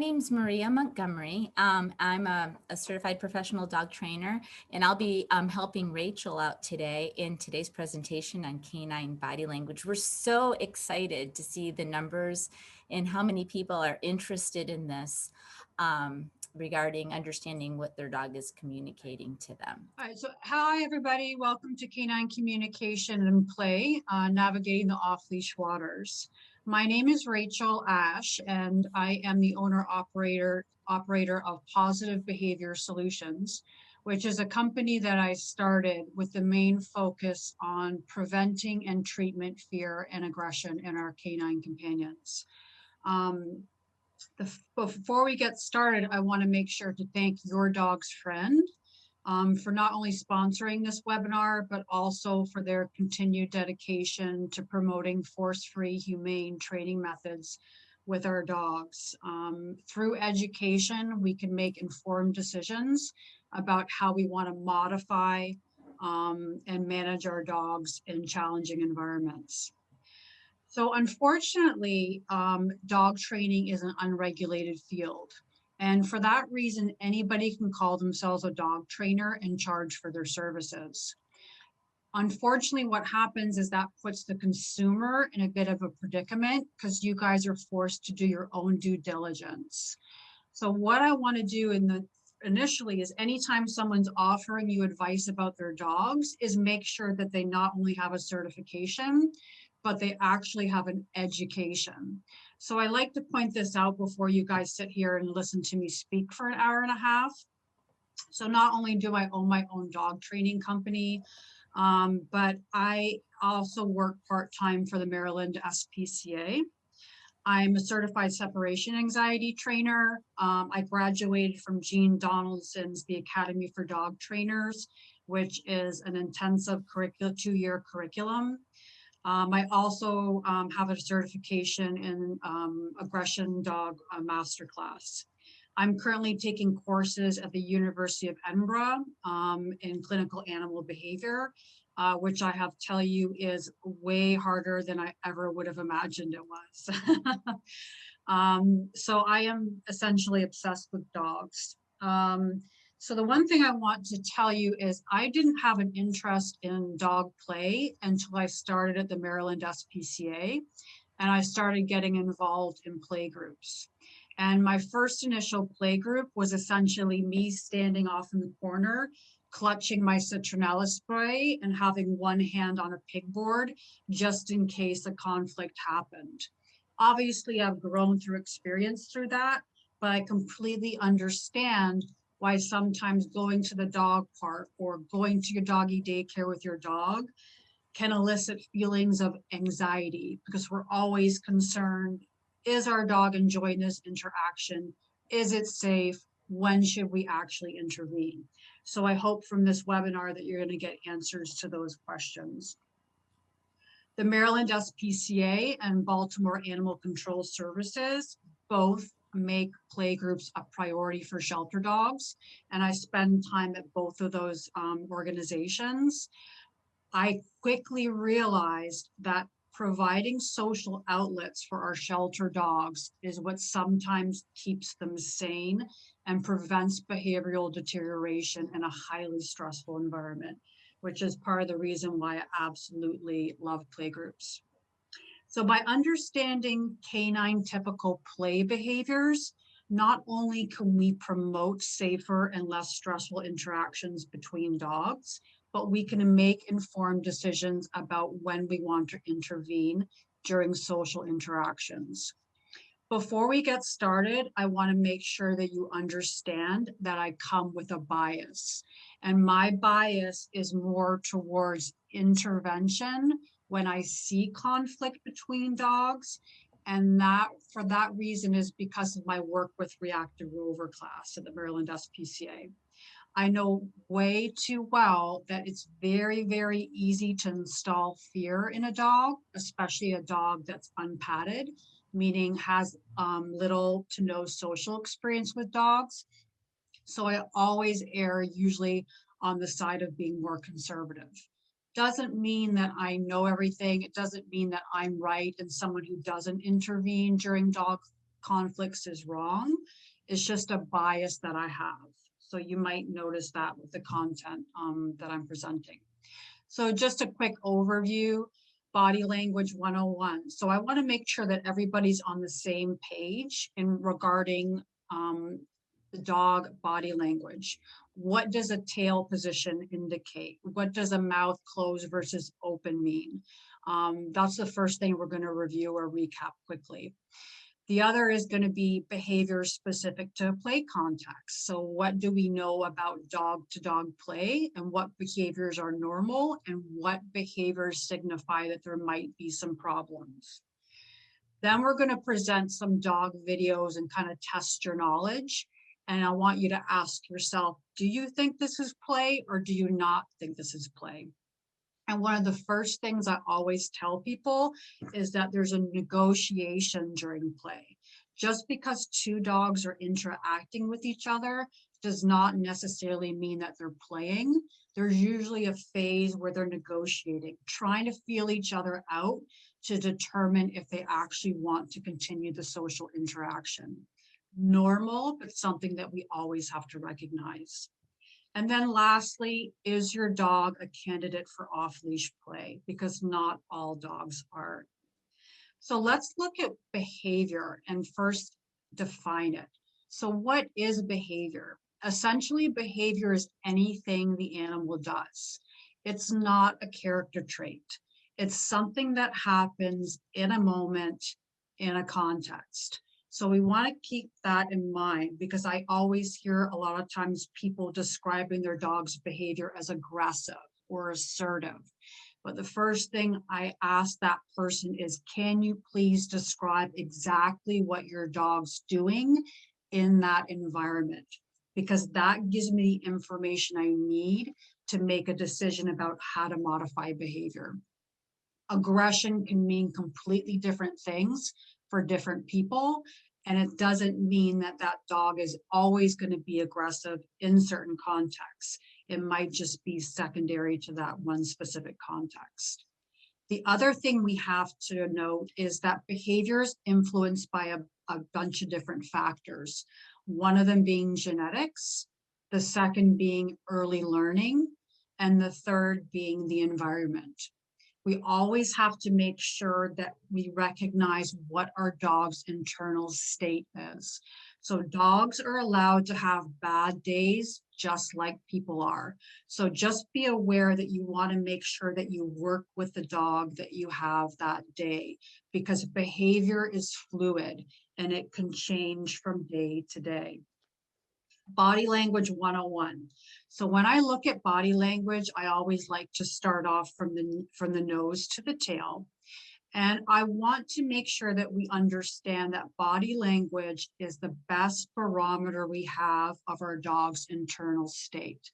name's Maria Montgomery. I'm a certified professional dog trainer, and I'll be helping Rachel out today in today's presentation on canine body language. We're so excited to see the numbers and how many people are interested in this regarding understanding what their dog is communicating to them. All right, so hi everybody, welcome to Canine Communication and Play, Navigating the Off-Leash Waters. My name is Rachel Ash, and I am the owner-operator of Pawsitive Behavior Solutions, which is a company that I started with the main focus on preventing and treatment fear and aggression in our canine companions. Before we get started, I want to make sure to thank Your Dog's Friend for not only sponsoring this webinar, but also for their continued dedication to promoting force-free, humane training methods with our dogs. Through education, we can make informed decisions about how we want to modify and manage our dogs in challenging environments. So unfortunately, dog training is an unregulated field. And for that reason, anybody can call themselves a dog trainer and charge for their services. Unfortunately, what happens is that puts the consumer in a bit of a predicament because you guys are forced to do your own due diligence. So what I want to do initially is anytime someone's offering you advice about their dogs is make sure that they not only have a certification, but they actually have an education. So I like to point this out before you guys sit here and listen to me speak for an hour and a half. So not only do I own my own dog training company, but I also work part-time for the Maryland SPCA. I'm a certified separation anxiety trainer. I graduated from Jean Donaldson's The Academy for Dog Trainers, which is an intensive two-year curriculum. I also have a certification in aggression dog masterclass. I'm currently taking courses at the University of Edinburgh in clinical animal behavior, which I have to tell you is way harder than I ever would have imagined it was. So I am essentially obsessed with dogs. So the one thing I want to tell you is I didn't have an interest in dog play until I started at the Maryland SPCA, and I started getting involved in play groups. And my first initial play group was essentially me standing off in the corner, clutching my citronella spray and having one hand on a pigboard just in case a conflict happened. Obviously, I've grown through experience through that, but I completely understand why sometimes going to the dog park or going to your doggy daycare with your dog can elicit feelings of anxiety because we're always concerned, is our dog enjoying this interaction? Is it safe? When should we actually intervene? So I hope from this webinar that you're going to get answers to those questions. The Maryland SPCA and Baltimore Animal Control Services both make play groups a priority for shelter dogs, and I spend time at both of those organizations. I quickly realized that providing social outlets for our shelter dogs is what sometimes keeps them sane and prevents behavioral deterioration in a highly stressful environment, which is part of the reason why I absolutely love playgroups. So by understanding canine typical play behaviors, not only can we promote safer and less stressful interactions between dogs, but we can make informed decisions about when we want to intervene during social interactions. Before we get started, I want to make sure that you understand that I come with a bias. And my bias is more towards intervention when I see conflict between dogs. And that, for that reason, is because of my work with Reactive Rover class at the Maryland SPCA. I know way too well that it's very, very easy to install fear in a dog, especially a dog that's unpadded, meaning has little to no social experience with dogs. So I always err usually on the side of being more conservative. Doesn't mean that I know everything. It doesn't mean that I'm right and someone who doesn't intervene during dog conflicts is wrong. It's just a bias that I have. So you might notice that with the content that I'm presenting. So just a quick overview, body language 101. So I want to make sure that everybody's on the same page in regarding the dog body language. What does a tail position indicate? What does a mouth closed versus open mean? That's the first thing we're going to review or recap quickly. The other is going to be behavior specific to play context. So what do we know about dog to dog play, and what behaviors are normal and what behaviors signify that there might be some problems. Then we're going to present some dog videos and kind of test your knowledge. And I want you to ask yourself, do you think this is play or do you not think this is play? And one of the first things I always tell people is that there's a negotiation during play. Just because two dogs are interacting with each other does not necessarily mean that they're playing. There's usually a phase where they're negotiating, trying to feel each other out to determine if they actually want to continue the social interaction. Normal, but something that we always have to recognize. And then lastly, is your dog a candidate for off-leash play? Because not all dogs are. So let's look at behavior and first define it. So what is behavior? Essentially, behavior is anything the animal does. It's not a character trait. It's something that happens in a moment, in a context. So we want to keep that in mind, because I always hear a lot of times people describing their dog's behavior as aggressive or assertive. But the first thing I ask that person is, can you please describe exactly what your dog's doing in that environment? Because that gives me the information I need to make a decision about how to modify behavior. Aggression can mean completely different things for different people. And it doesn't mean that that dog is always going to be aggressive in certain contexts. It might just be secondary to that one specific context. The other thing we have to note is that behavior is influenced by a bunch of different factors. One of them being genetics, the second being early learning, and the third being the environment. We always have to make sure that we recognize what our dog's internal state is. So dogs are allowed to have bad days just like people are. So just be aware that you want to make sure that you work with the dog that you have that day, because behavior is fluid and it can change from day to day. Body language 101. So when I look at body language, I always like to start off from the nose to the tail. And I want to make sure that we understand that body language is the best barometer we have of our dog's internal state.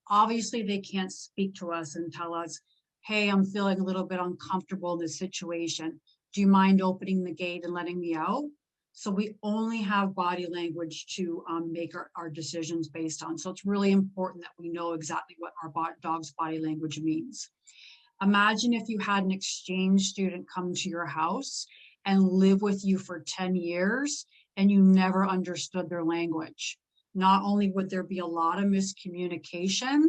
Obviously, they can't speak to us and tell us, hey, I'm feeling a little bit uncomfortable in this situation. Do you mind opening the gate and letting me out? So we only have body language to make our decisions based on. So it's really important that we know exactly what our dog's body language means. Imagine if you had an exchange student come to your house and live with you for 10 years and you never understood their language. Not only would there be a lot of miscommunication,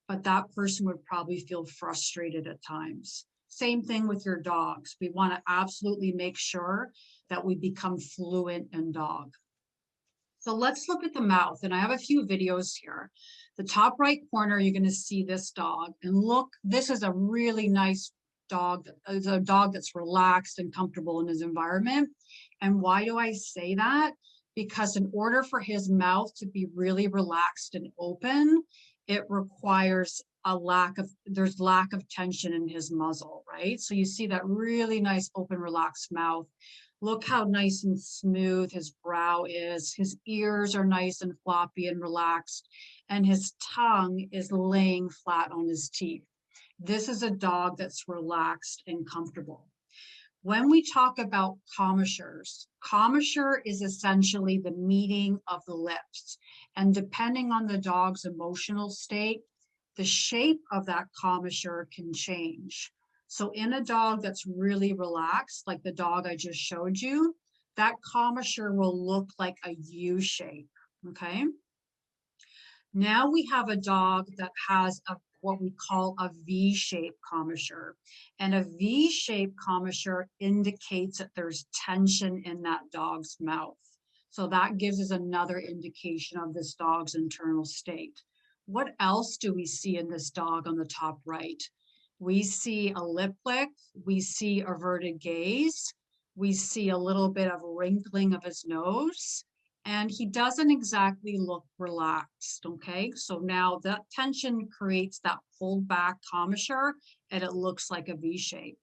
but that person would probably feel frustrated at times. Same thing with your dogs. We want to absolutely make sure that we become fluent in dog. So let's look at the mouth, and I have a few videos here. The top right corner, you're going to see this dog, and look, this is a really nice dog. It's a dog that's relaxed and comfortable in his environment. And why do I say that? Because in order for his mouth to be really relaxed and open, it requires there's lack of tension in his muzzle, right? So you see that really nice, open, relaxed mouth. Look how nice and smooth his brow is. His ears are nice and floppy and relaxed, and his tongue is laying flat on his teeth. This is a dog that's relaxed and comfortable. When we talk about commissures, commissure is essentially the meeting of the lips. And depending on the dog's emotional state, the shape of that commissure can change. So in a dog that's really relaxed, like the dog I just showed you, that commissure will look like a U shape, okay? Now we have a dog that has what we call a V-shaped commissure. And a V-shaped commissure indicates that there's tension in that dog's mouth. So that gives us another indication of this dog's internal state. What else do we see in this dog on the top right? We see a lip lick, we see averted gaze, we see a little bit of wrinkling of his nose, and he doesn't exactly look relaxed, okay? So now that tension creates that pulled back commissure and it looks like a V shape.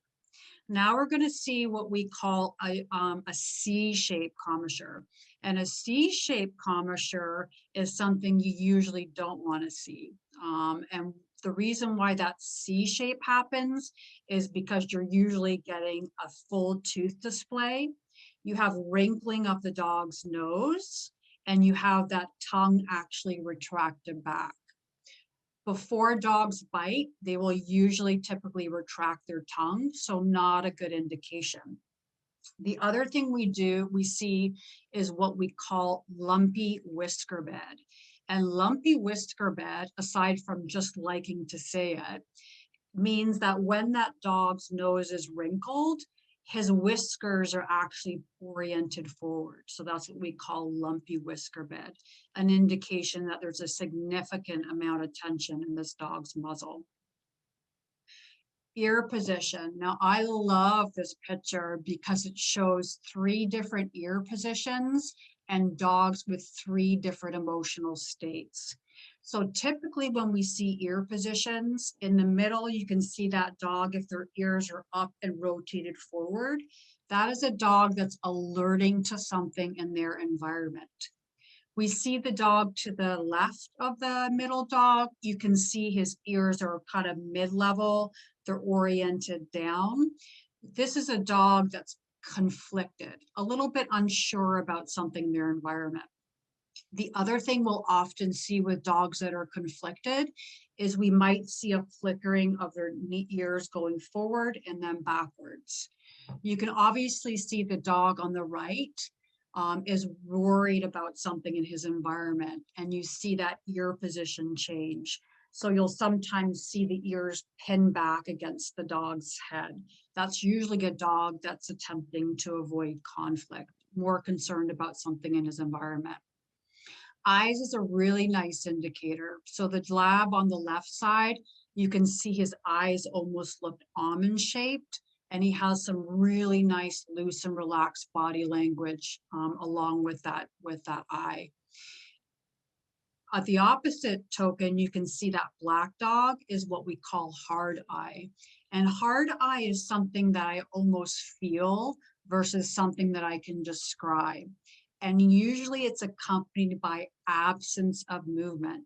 Now we're going to see what we call a C-shaped commissure. And a C-shaped commissure is something you usually don't want to see. And the reason why that C shape happens is because you're usually getting a full tooth display. You have wrinkling of the dog's nose, and you have that tongue actually retracted back. Before dogs bite, they will usually typically retract their tongue, so not a good indication. The other thing we see is what we call lumpy whisker bed. And lumpy whisker bed, aside from just liking to say it, means that when that dog's nose is wrinkled, his whiskers are actually oriented forward. So that's what we call lumpy whisker bed, an indication that there's a significant amount of tension in this dog's muzzle. Ear position. Now, I love this picture because it shows 3 different ear positions and dogs with 3 different emotional states. So typically when we see ear positions, in the middle, you can see that dog, if their ears are up and rotated forward, that is a dog that's alerting to something in their environment. We see the dog to the left of the middle dog. You can see his ears are kind of mid-level. They're oriented down. This is a dog that's conflicted, a little bit unsure about something in their environment. The other thing we'll often see with dogs that are conflicted is we might see a flickering of their ears going forward and then backwards. You can obviously see the dog on the right is worried about something in his environment, and you see that ear position change. So you'll sometimes see the ears pin back against the dog's head. That's usually a dog that's attempting to avoid conflict, more concerned about something in his environment. Eyes is a really nice indicator. So the lab on the left side, you can see his eyes almost look almond shaped, and he has some really nice loose and relaxed body language along with that eye. At the opposite token, you can see that black dog is what we call hard eye. And hard eye is something that I almost feel versus something that I can describe. And usually it's accompanied by absence of movement.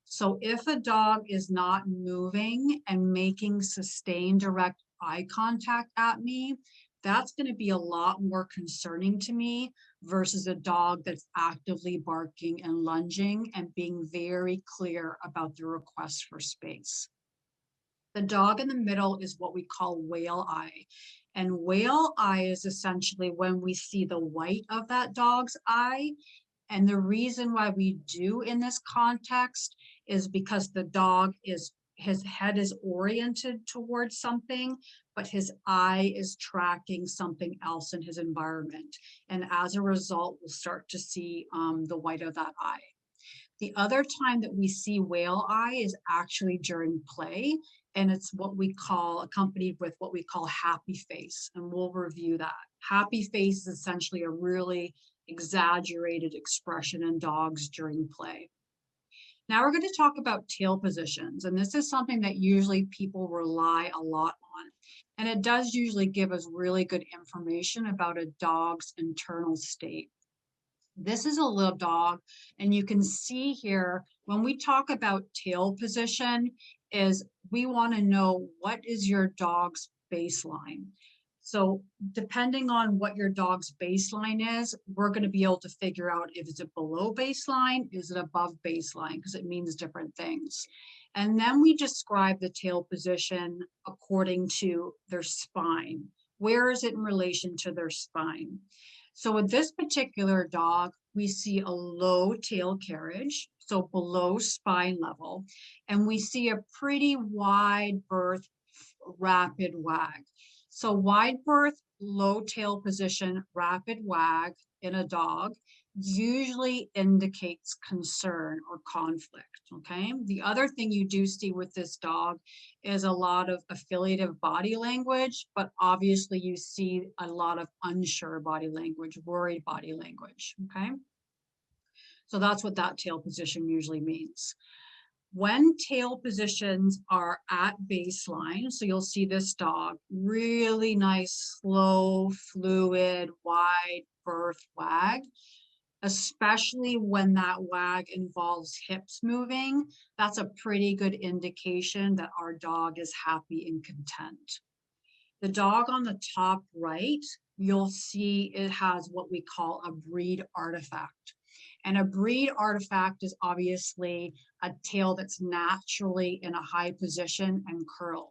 So if a dog is not moving and making sustained direct eye contact at me, that's going to be a lot more concerning to me versus a dog that's actively barking and lunging and being very clear about the request for space. The dog in the middle is what we call whale eye. And whale eye is essentially when we see the white of that dog's eye. And the reason why we do in this context is because the dog is, his head is oriented towards something, but his eye is tracking something else in his environment. And as a result, we'll start to see the white of that eye. The other time that we see whale eye is actually during play, and it's what we call accompanied with what we call happy face, and we'll review that. Happy face is essentially a really exaggerated expression in dogs during play. Now we're going to talk about tail positions, and this is something that usually people rely a lot on, and it does usually give us really good information about a dog's internal state. This is a little dog, and you can see here when we talk about tail position is we want to know what is your dog's baseline. So depending on what your dog's baseline is, we're going to be able to figure out if it's below baseline, is it above baseline, because it means different things. And then we describe the tail position according to their spine. Where is it in relation to their spine? So with this particular dog, we see a low tail carriage, so below spine level, and we see a pretty wide berth, rapid wag. So wide berth, low tail position, rapid wag in a dog usually indicates concern or conflict, okay? The other thing you do see with this dog is a lot of affiliative body language, but obviously you see a lot of unsure body language, worried body language, okay? So that's what that tail position usually means. When tail positions are at baseline, so you'll see this dog, really nice, slow, fluid, wide berth wag, especially when that wag involves hips moving, that's a pretty good indication that our dog is happy and content. The dog on the top right, you'll see it has what we call a breed artifact. And a breed artifact is obviously a tail that's naturally in a high position and curled.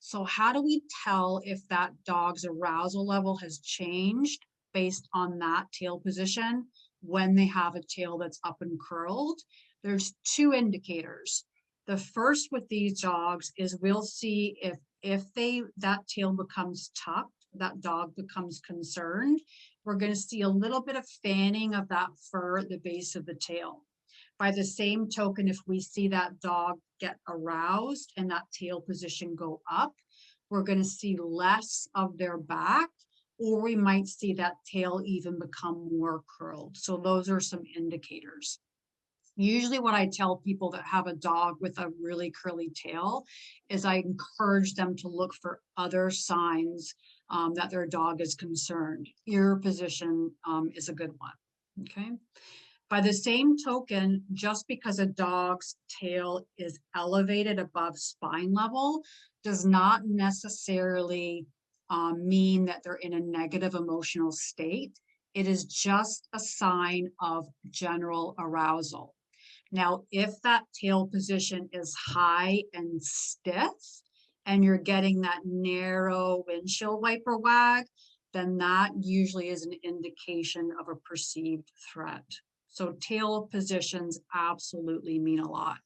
So how do we tell if that dog's arousal level has changed based on that tail position when they have a tail that's up and curled? There's two indicators. The first with these dogs is we'll see if that tail becomes tucked, that dog becomes concerned, we're going to see a little bit of fanning of that fur at the base of the tail. By the same token, if we see that dog get aroused and that tail position go up, we're going to see less of their back, or we might see that tail even become more curled. So those are some indicators. Usually what I tell people that have a dog with a really curly tail is I encourage them to look for other signs that their dog is concerned. Ear position is a good one, okay? By the same token, just because a dog's tail is elevated above spine level does not necessarily mean that they're in a negative emotional state. It is just a sign of general arousal. Now, if that tail position is high and stiff, and you're getting that narrow windshield wiper wag, then that usually is an indication of a perceived threat. So tail positions absolutely mean a lot.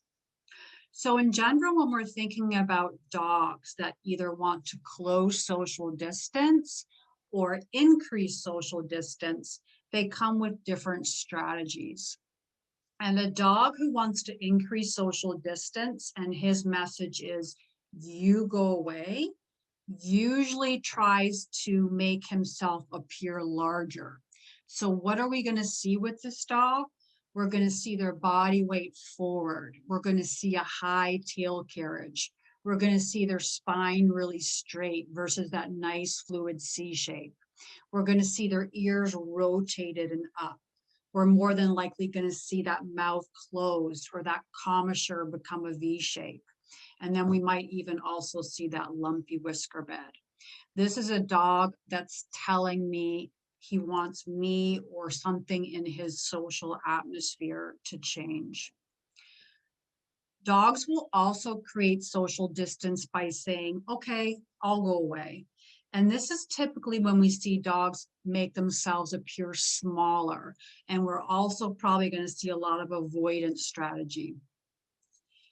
So in general, when we're thinking about dogs that either want to close social distance or increase social distance, they come with different strategies. And a dog who wants to increase social distance and his message is, you go away, usually tries to make himself appear larger. So what are we going to see with this dog? We're going to see their body weight forward. We're going to see a high tail carriage. We're going to see their spine really straight versus that nice fluid C shape. We're going to see their ears rotated and up. We're more than likely going to see that mouth closed or that commissure become a V shape. And then we might even also see that lumpy whisker bed. This is a dog that's telling me he wants me or something in his social atmosphere to change. Dogs will also create social distance by saying, okay, I'll go away. And this is typically when we see dogs make themselves appear smaller. And we're also probably going to see a lot of avoidance strategy.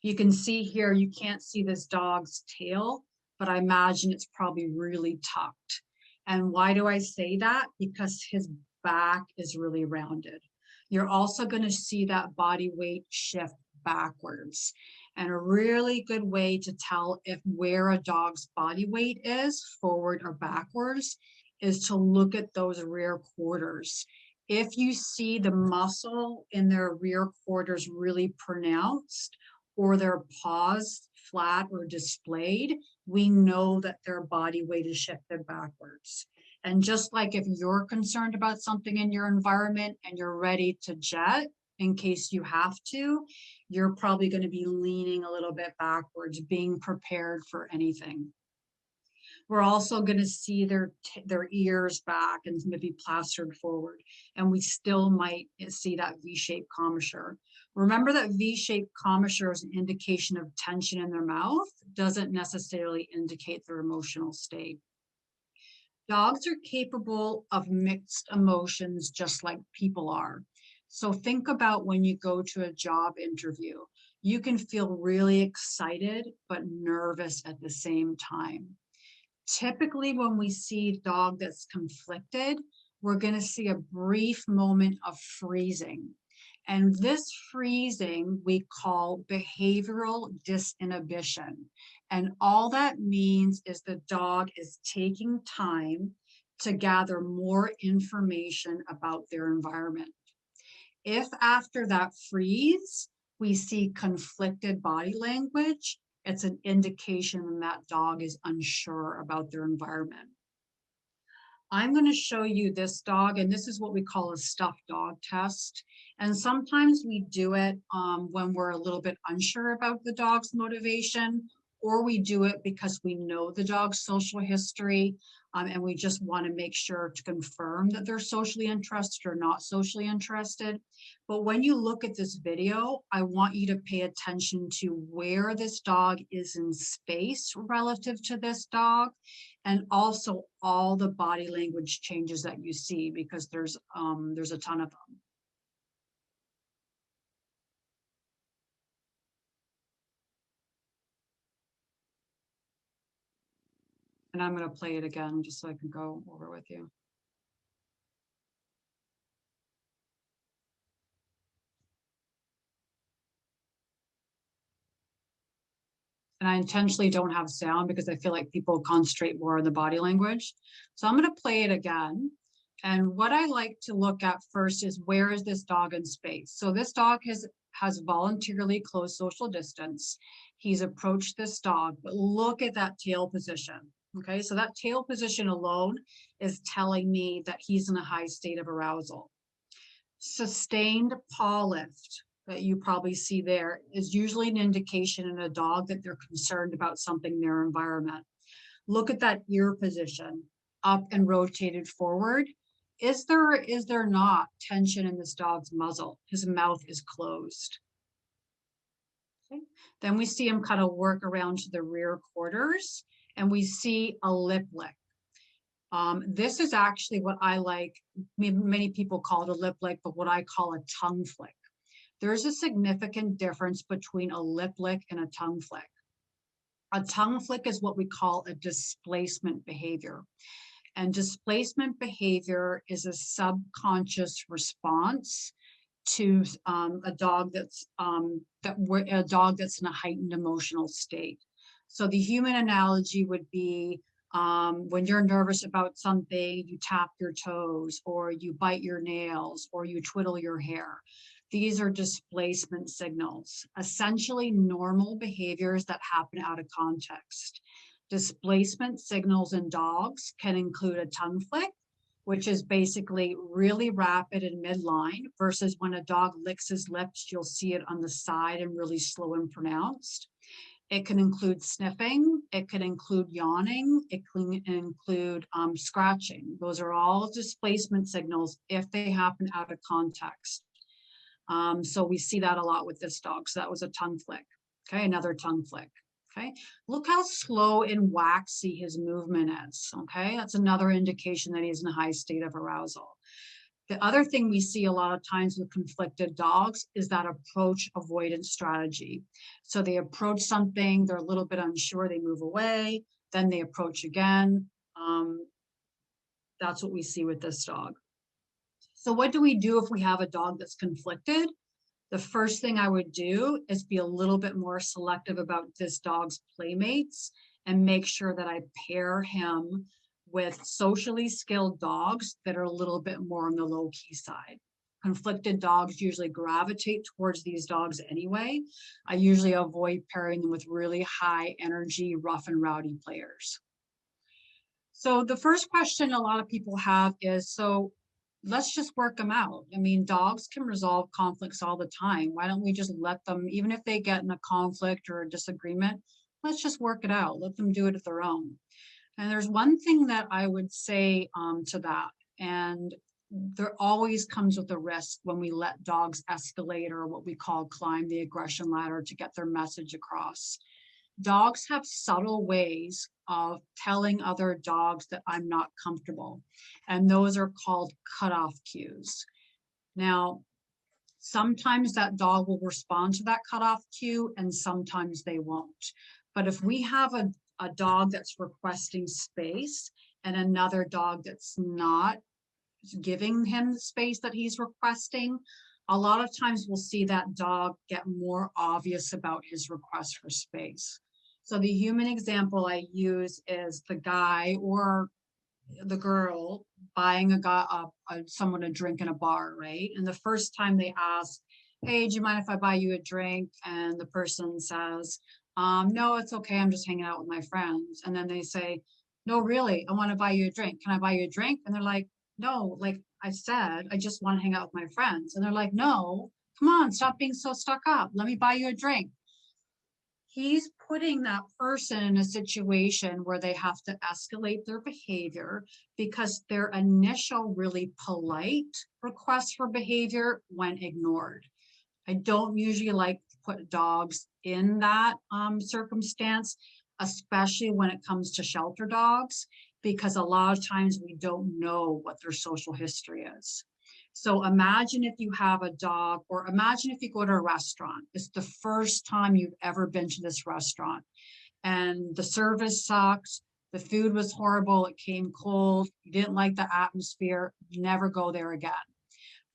You can see here, you can't see this dog's tail, but I imagine it's probably really tucked. And why do I say that? Because his back is really rounded. You're also going to see that body weight shift backwards. And a really good way to tell if where a dog's body weight is, forward or backwards, is to look at those rear quarters. If you see the muscle in their rear quarters really pronounced, or their paws flat or displayed, we know that their body weight is shifted backwards. And just like if you're concerned about something in your environment and you're ready to jet in case you have to, you're probably going to be leaning a little bit backwards, being prepared for anything. We're also going to see their ears back and maybe plastered forward. And we still might see that V-shaped commissure. Remember that V-shaped commissure is an indication of tension in their mouth, doesn't necessarily indicate their emotional state. Dogs are capable of mixed emotions just like people are. So think about when you go to a job interview. You can feel really excited but nervous at the same time. Typically, when we see a dog that's conflicted, we're going to see a brief moment of freezing. And this freezing we call behavioral disinhibition. And all that means is the dog is taking time to gather more information about their environment. If after that freeze, we see conflicted body language, it's an indication that dog is unsure about their environment. I'm going to show you this dog, and this is what we call a stuffed dog test. And sometimes we do it when we're a little bit unsure about the dog's motivation, or we do it because we know the dog's social history, and we just want to make sure to confirm that they're socially interested or not socially interested. But when you look at this video, I want you to pay attention to where this dog is in space relative to this dog, and also all the body language changes that you see, because there's a ton of them. And I'm going to play it again just so I can go over with you. And I intentionally don't have sound because I feel like people concentrate more on the body language. So I'm going to play it again. And what I like to look at first is, where is this dog in space? So this dog has voluntarily closed social distance. He's approached this dog, but look at that tail position. Okay, so that tail position alone is telling me that he's in a high state of arousal. Sustained paw lift that you probably see there is usually an indication in a dog that they're concerned about something in their environment. Look at that ear position, up and rotated forward. Is there or is there not tension in this dog's muzzle? His mouth is closed. Okay. Then we see him kind of work around to the rear quarters, and we see a lip lick. This is actually what I like. Many people call it a lip lick, but what I call a tongue flick. There's a significant difference between a lip lick and a tongue flick. A tongue flick is what we call a displacement behavior. And displacement behavior is a subconscious response to a dog that's in a heightened emotional state. So the human analogy would be, when you're nervous about something, you tap your toes, or you bite your nails, or you twiddle your hair. These are displacement signals, essentially normal behaviors that happen out of context. Displacement signals in dogs can include a tongue flick, which is basically really rapid and midline, versus when a dog licks his lips, you'll see it on the side and really slow and pronounced. It can include sniffing, it can include yawning, it can include scratching. Those are all displacement signals if they happen out of context. So we see that a lot with this dog. So that was a tongue flick. Okay, another tongue flick. Okay, look how slow and waxy his movement is. Okay, that's another indication that he's in a high state of arousal. The other thing we see a lot of times with conflicted dogs is that approach avoidance strategy. So they approach something, they're a little bit unsure, they move away, then they approach again. That's what we see with this dog. So what do we do if we have a dog that's conflicted? The first thing I would do is be a little bit more selective about this dog's playmates and make sure that I pair him with socially skilled dogs that are a little bit more on the low key side. Conflicted dogs usually gravitate towards these dogs anyway. I usually avoid pairing them with really high energy, rough and rowdy players. So the first question a lot of people have is, so let's just work them out. I mean, dogs can resolve conflicts all the time. Why don't we just let them, even if they get in a conflict or a disagreement, let's just work it out. Let them do it at their own. And there's one thing that I would say to that, and there always comes with a risk when we let dogs escalate, or what we call climb the aggression ladder, to get their message across. Dogs have subtle ways of telling other dogs that I'm not comfortable. And those are called cutoff cues. Now, sometimes that dog will respond to that cutoff cue and sometimes they won't. But if we have a dog that's requesting space and another dog that's not giving him the space that he's requesting, a lot of times we'll see that dog get more obvious about his request for space. So the human example I use is the guy or the girl buying someone a drink in a bar, right? And the first time they ask, hey, do you mind if I buy you a drink? And the person says, no, it's okay. I'm just hanging out with my friends. And then they say, no, really, I want to buy you a drink. Can I buy you a drink? And they're like, no, like I said, I just want to hang out with my friends. And they're like, no, come on, stop being so stuck up. Let me buy you a drink. He's putting that person in a situation where they have to escalate their behavior because their initial really polite request for behavior went ignored. I don't usually like to put dogs in that circumstance, especially when it comes to shelter dogs, because a lot of times we don't know what their social history is. So imagine if you have a dog, or imagine if you go to a restaurant. It's the first time you've ever been to this restaurant and the service sucks. The food was horrible. It came cold. You didn't like the atmosphere. Never go there again.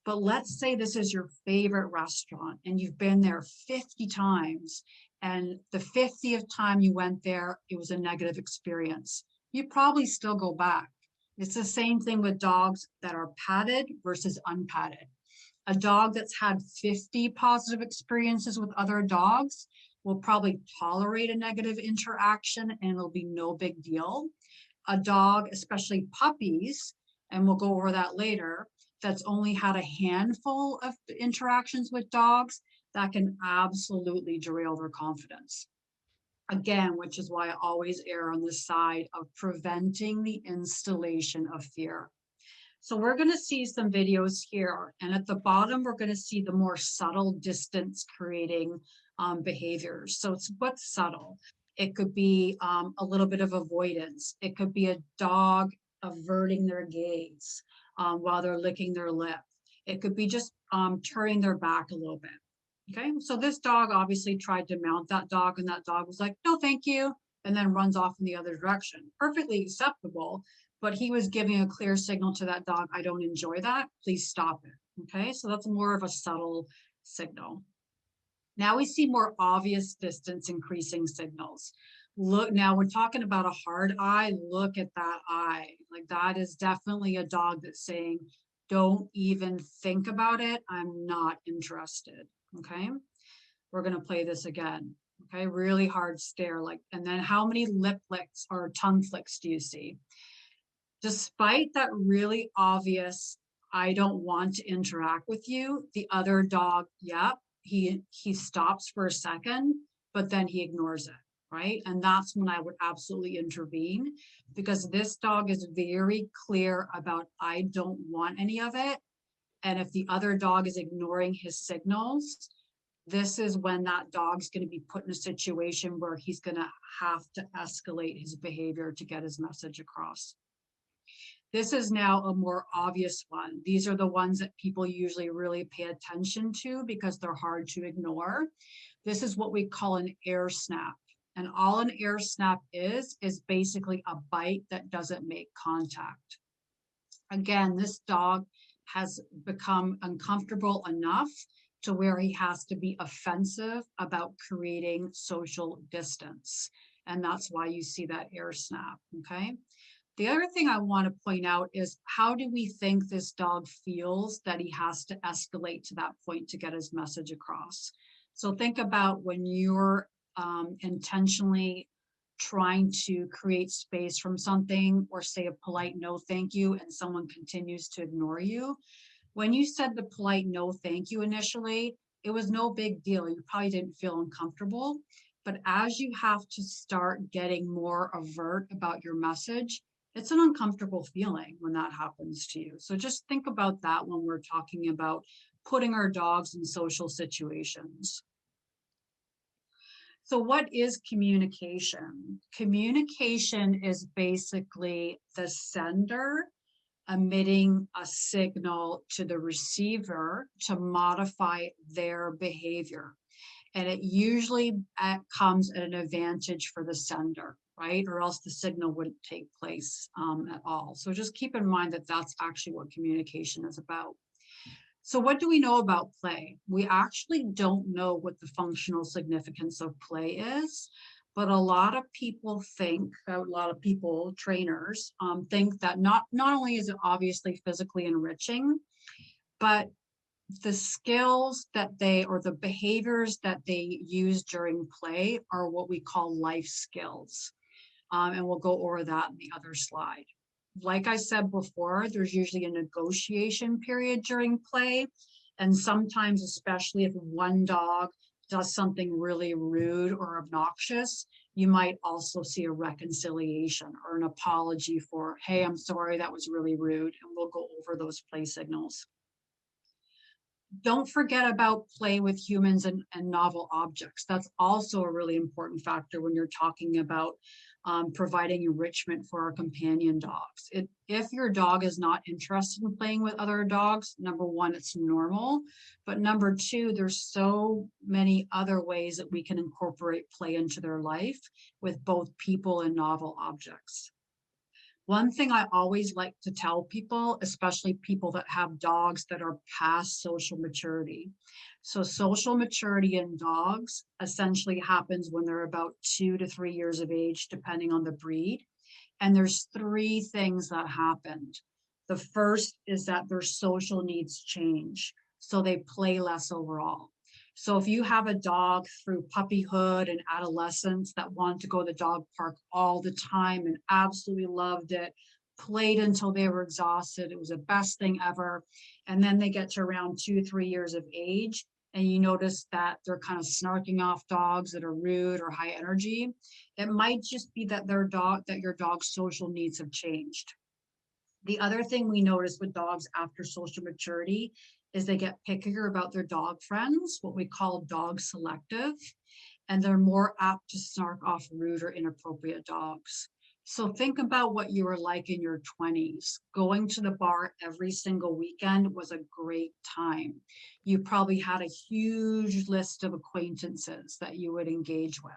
But let's say this is your favorite restaurant and you've been there 50 times. And the 50th time you went there, it was a negative experience. You probably still go back. It's the same thing with dogs that are padded versus unpadded. A dog that's had 50 positive experiences with other dogs will probably tolerate a negative interaction and it'll be no big deal. A dog, especially puppies, and we'll go over that later, that's only had a handful of interactions with dogs, that can absolutely derail their confidence. Again, which is why I always err on the side of preventing the installation of fear. So we're going to see some videos here. And at the bottom, we're going to see the more subtle distance creating behaviors. So it's what's subtle. It could be a little bit of avoidance. It could be a dog averting their gaze while they're licking their lip. It could be just turning their back a little bit. Okay, so this dog obviously tried to mount that dog and that dog was like, no, thank you, and then runs off in the other direction. Perfectly acceptable, but he was giving a clear signal to that dog, I don't enjoy that, please stop it. Okay, so that's more of a subtle signal. Now we see more obvious distance increasing signals. Look, now we're talking about a hard eye. Look at that eye. Like that is definitely a dog that's saying, don't even think about it. I'm not interested. Okay, we're going to play this again. Okay, really hard stare. Like, and then how many lip flicks or tongue flicks do you see? Despite that really obvious, I don't want to interact with you, the other dog, yep, he stops for a second, but then he ignores it, right? And that's when I would absolutely intervene, because this dog is very clear about, I don't want any of it. And if the other dog is ignoring his signals, this is when that dog's going to be put in a situation where he's going to have to escalate his behavior to get his message across. This is now a more obvious one. These are the ones that people usually really pay attention to because they're hard to ignore. This is what we call an air snap. And all an air snap is basically a bite that doesn't make contact. Again, this dog has become uncomfortable enough to where he has to be offensive about creating social distance. And that's why you see that air snap, okay? The other thing I want to point out is, how do we think this dog feels that he has to escalate to that point to get his message across? So think about when you're intentionally trying to create space from something or say a polite no thank you and someone continues to ignore you. When you said the polite no thank you initially, it was no big deal. You probably didn't feel uncomfortable. But as you have to start getting more overt about your message, it's an uncomfortable feeling when that happens to you. So just think about that when we're talking about putting our dogs in social situations. So what is communication? Communication is basically the sender emitting a signal to the receiver to modify their behavior. And it usually comes at an advantage for the sender, right? Or else the signal wouldn't take place at all. So just keep in mind that that's actually what communication is about. So what do we know about play? We actually don't know what the functional significance of play is, but a lot of people think, trainers, think that not only is it obviously physically enriching, but the skills that or the behaviors that they use during play are what we call life skills. And we'll go over that in the other slide. Like I said before, there's usually a negotiation period during play. And sometimes, especially if one dog does something really rude or obnoxious, you might also see a reconciliation or an apology for, hey, I'm sorry, that was really rude. And we'll go over those play signals. Don't forget about play with humans and novel objects. That's also a really important factor when you're talking about providing enrichment for our companion dogs. If your dog is not interested in playing with other dogs, number one, it's normal. But number two, there's so many other ways that we can incorporate play into their life with both people and novel objects. One thing I always like to tell people, especially people that have dogs that are past social maturity. So social maturity in dogs essentially happens when they're about 2 to 3 years of age, depending on the breed. And there's three things that happened. The first is that their social needs change. So they play less overall. So if you have a dog through puppyhood and adolescence that wanted to go to the dog park all the time and absolutely loved it, played until they were exhausted, it was the best thing ever. And then they get to around 2, 3 years of age, and you notice that they're kind of snarking off dogs that are rude or high energy. It might just be that your dog's social needs have changed. The other thing we notice with dogs after social maturity is they get pickier about their dog friends, what we call dog selective, and they're more apt to snark off rude or inappropriate dogs. So think about what you were like in your 20s. Going to the bar every single weekend was a great time. You probably had a huge list of acquaintances that you would engage with.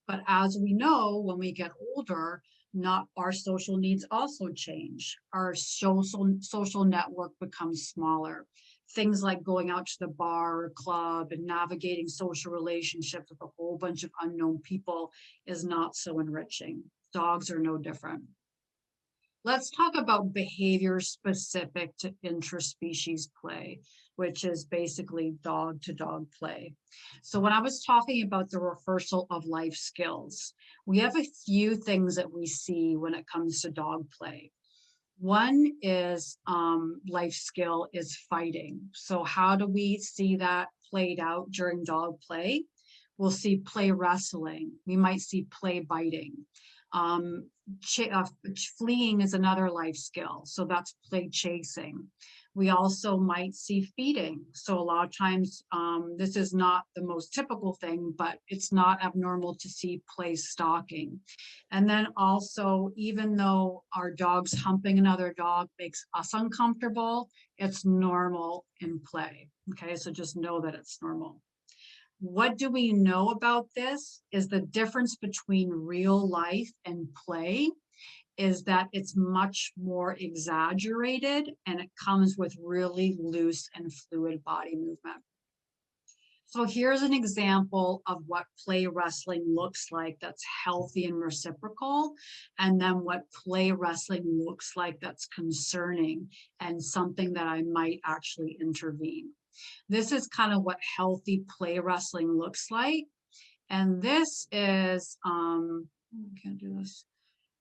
But as we know, when we get older, not our social needs also change. Our social network becomes smaller. Things like going out to the bar or club and navigating social relationships with a whole bunch of unknown people is not so enriching. Dogs are no different. Let's talk about behaviors specific to intraspecies play, which is basically dog to dog play. So when I was talking about the rehearsal of life skills, we have a few things that we see when it comes to dog play. One is life skill is fighting. So how do we see that played out during dog play? We'll see play wrestling. We might see play biting. Um, Fleeing is another life skill. So that's play chasing. We also might see feeding. So a lot of times, this is not the most typical thing, but it's not abnormal to see play stalking. And then also, even though our dog's humping another dog makes us uncomfortable, it's normal in play. Okay, so just know that it's normal. What do we know about this is the difference between real life and play is that it's much more exaggerated and it comes with really loose and fluid body movement. So here's an example of what play wrestling looks like that's healthy and reciprocal, and then what play wrestling looks like that's concerning and something that I might actually intervene. This is kind of what healthy play wrestling looks like. And this is, I can't do this.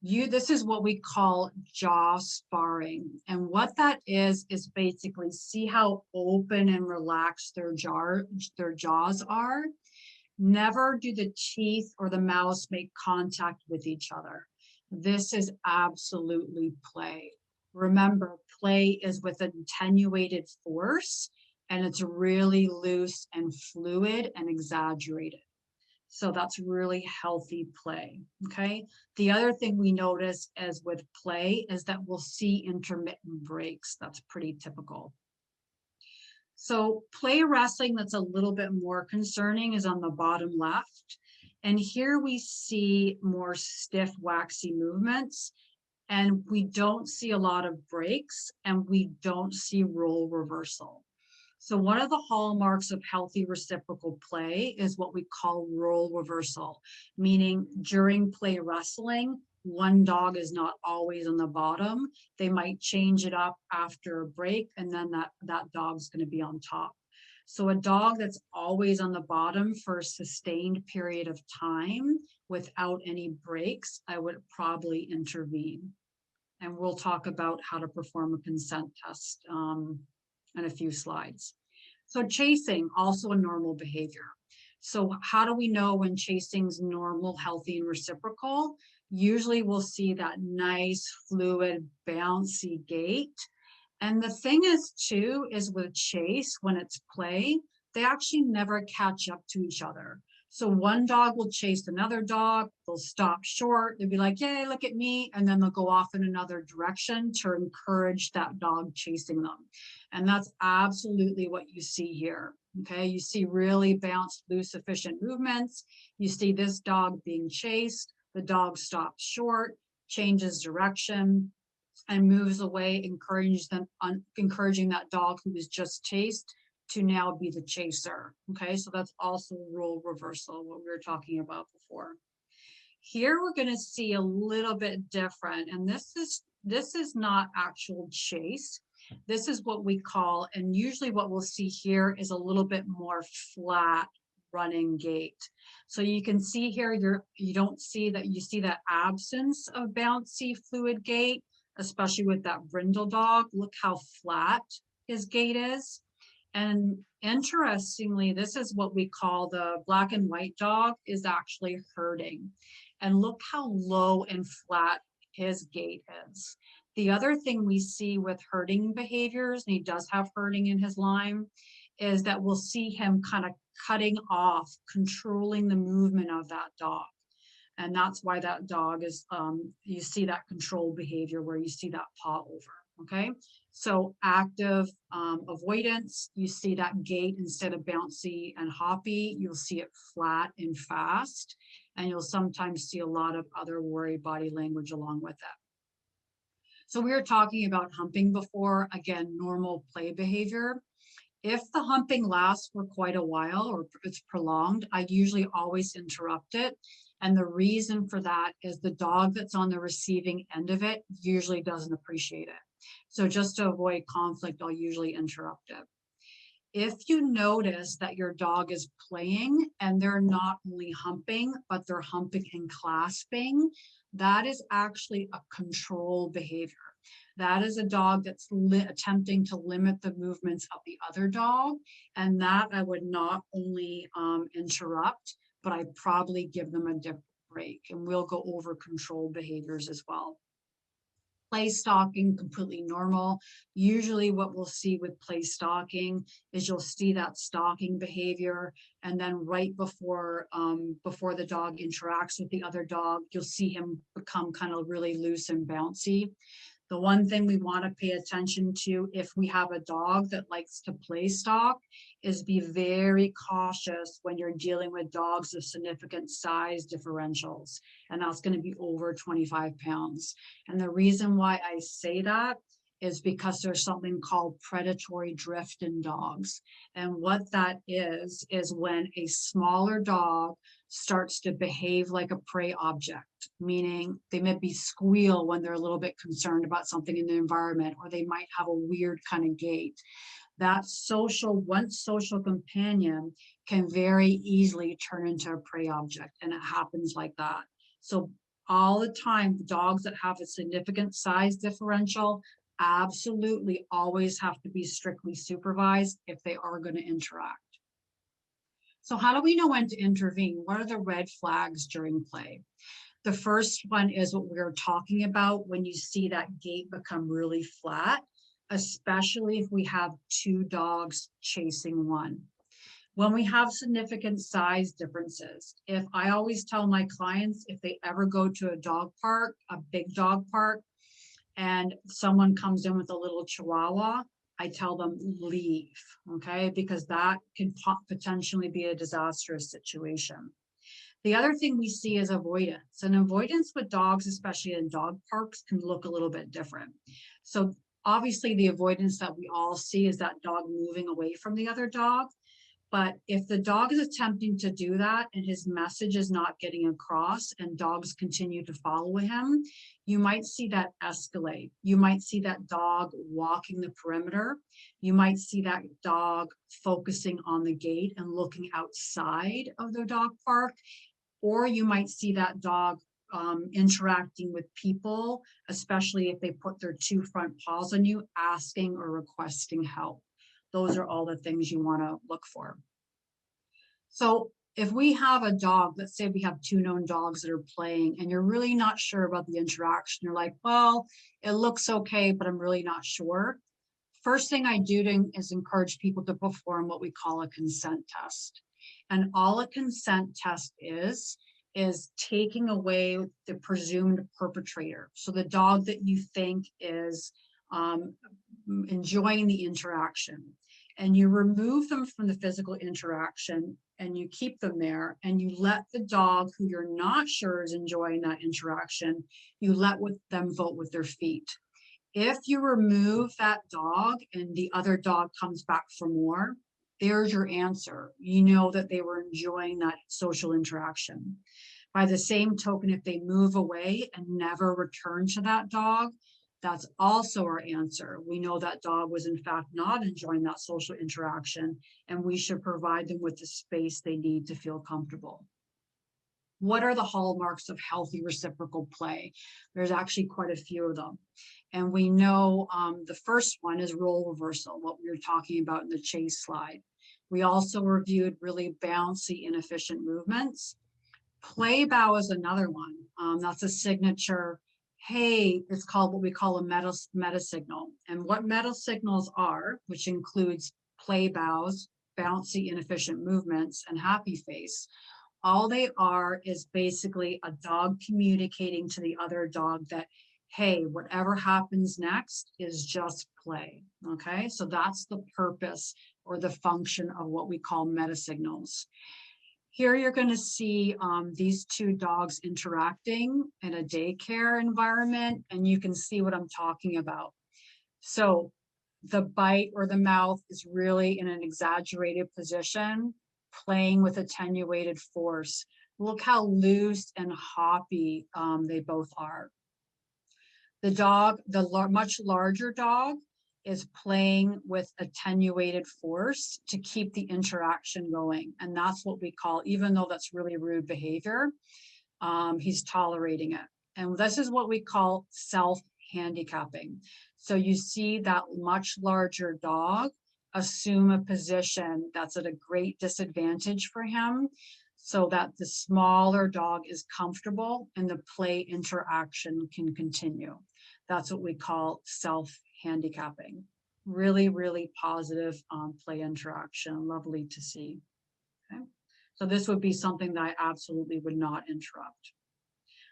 This is what we call jaw sparring. And what that is basically see how open and relaxed their jaws are. Never do the teeth or the mouths make contact with each other. This is absolutely play. Remember, play is with attenuated force, and it's really loose and fluid and exaggerated. So that's really healthy play, okay? The other thing we notice as with play is that we'll see intermittent breaks. That's pretty typical. So play wrestling that's a little bit more concerning is on the bottom left. And here we see more stiff, waxy movements, and we don't see a lot of breaks, and we don't see role reversal. So one of the hallmarks of healthy reciprocal play is what we call role reversal, meaning during play wrestling, one dog is not always on the bottom. They might change it up after a break, and then that dog's going to be on top. So a dog that's always on the bottom for a sustained period of time without any breaks, I would probably intervene. And we'll talk about how to perform a consent test in a few slides. So chasing, also a normal behavior. So how do we know when chasing's normal, healthy, and reciprocal? Usually we'll see that nice, fluid, bouncy gait. And the thing is too, is with chase, when it's play, they actually never catch up to each other. So one dog will chase another dog, they'll stop short, they'll be like, yay, look at me, and then they'll go off in another direction to encourage that dog chasing them. And that's absolutely what you see here, okay? You see really bounced, loose, efficient movements. You see this dog being chased, the dog stops short, changes direction, and moves away, encouraging that dog who was just chased to now be the chaser. Okay, so that's also role reversal, what we were talking about before. Here we're going to see a little bit different, and this is not actual chase. This is what we call, and usually what we'll see here is a little bit more flat running gait. So you can see here, you don't see that, you see that absence of bouncy fluid gait, especially with that brindle dog. Look how flat his gait is. And interestingly, this is what we call the black and white dog is actually herding. And look how low and flat his gait is. The other thing we see with herding behaviors, and he does have herding in his line, is that we'll see him kind of cutting off, controlling the movement of that dog. And that's why that dog is, you see that control behavior where you see that paw over, okay? So active avoidance, you see that gait instead of bouncy and hoppy, you'll see it flat and fast, and you'll sometimes see a lot of other worry body language along with it. So we were talking about humping before, again, normal play behavior. If the humping lasts for quite a while or it's prolonged, I usually always interrupt it. And the reason for that is the dog that's on the receiving end of it usually doesn't appreciate it. So just to avoid conflict, I'll usually interrupt it. If you notice that your dog is playing and they're not only humping, but they're humping and clasping, that is actually a control behavior. That is a dog that's attempting to limit the movements of the other dog. And that I would not only interrupt, but I'd probably give them a different break. And we'll go over control behaviors as well. Play stalking, completely normal. Usually what we'll see with play stalking is you'll see that stalking behavior, and then right before the dog interacts with the other dog, you'll see him become kind of really loose and bouncy. The one thing we want to pay attention to if we have a dog that likes to play stalk is be very cautious when you're dealing with dogs of significant size differentials, and that's going to be over 25 pounds. And the reason why I say that is because there's something called predatory drift in dogs. And what that is when a smaller dog starts to behave like a prey object, meaning they maybe squeal when they're a little bit concerned about something in the environment, or they might have a weird kind of gait. That once social companion can very easily turn into a prey object, and it happens like that. So all the time, dogs that have a significant size differential absolutely always have to be strictly supervised if they are going to interact. So how do we know when to intervene? What are the red flags during play? The first one is what we were talking about when you see that gait become really flat, especially if we have two dogs chasing one. When we have significant size differences, if I always tell my clients, if they ever go to a dog park, a big dog park, and someone comes in with a little chihuahua, I tell them leave, okay? Because that can potentially be a disastrous situation. The other thing we see is avoidance, and avoidance with dogs, especially in dog parks, can look a little bit different. So obviously the avoidance that we all see is that dog moving away from the other dog. But if the dog is attempting to do that and his message is not getting across and dogs continue to follow him, you might see that escalate. You might see that dog walking the perimeter. You might see that dog focusing on the gate and looking outside of the dog park. Or you might see that dog interacting with people, especially if they put their two front paws on you, asking or requesting help. Those are all the things you want to look for. So if we have a dog, let's say we have two known dogs that are playing and you're really not sure about the interaction, you're like, well, it looks okay, but I'm really not sure. First thing I do is encourage people to perform what we call a consent test. And all a consent test is taking away the presumed perpetrator. So the dog that you think is enjoying the interaction, and you remove them from the physical interaction and you keep them there, and you let the dog who you're not sure is enjoying that interaction, you let them vote with their feet. If you remove that dog and the other dog comes back for more, there's your answer. You know that they were enjoying that social interaction. By the same token, if they move away and never return to that dog, that's also our answer. We know that dog was in fact not enjoying that social interaction, and we should provide them with the space they need to feel comfortable. What are the hallmarks of healthy reciprocal play? There's actually quite a few of them. And we know the first one is role reversal, what we were talking about in the chase slide. We also reviewed really bouncy, inefficient movements. Play bow is another one. That's a signature. Hey, it's called what we call a meta signal. And what meta signals are, which includes play bows, bouncy, inefficient movements, and happy face, all they are is basically a dog communicating to the other dog that, hey, whatever happens next is just play. Okay, so that's the purpose or the function of what we call meta signals. Here you're going to see these two dogs interacting in a daycare environment, and you can see what I'm talking about. So the bite or the mouth is really in an exaggerated position, playing with attenuated force. Look how loose and hoppy they both are. The dog, much larger dog, is playing with attenuated force to keep the interaction going. And that's what we call, even though that's really rude behavior, he's tolerating it. And this is what we call self-handicapping. So you see that much larger dog assume a position that's at a great disadvantage for him, so that the smaller dog is comfortable and the play interaction can continue. That's what we call self-handicapping. Really, really positive play interaction, lovely to see. Okay? So this would be something that I absolutely would not interrupt.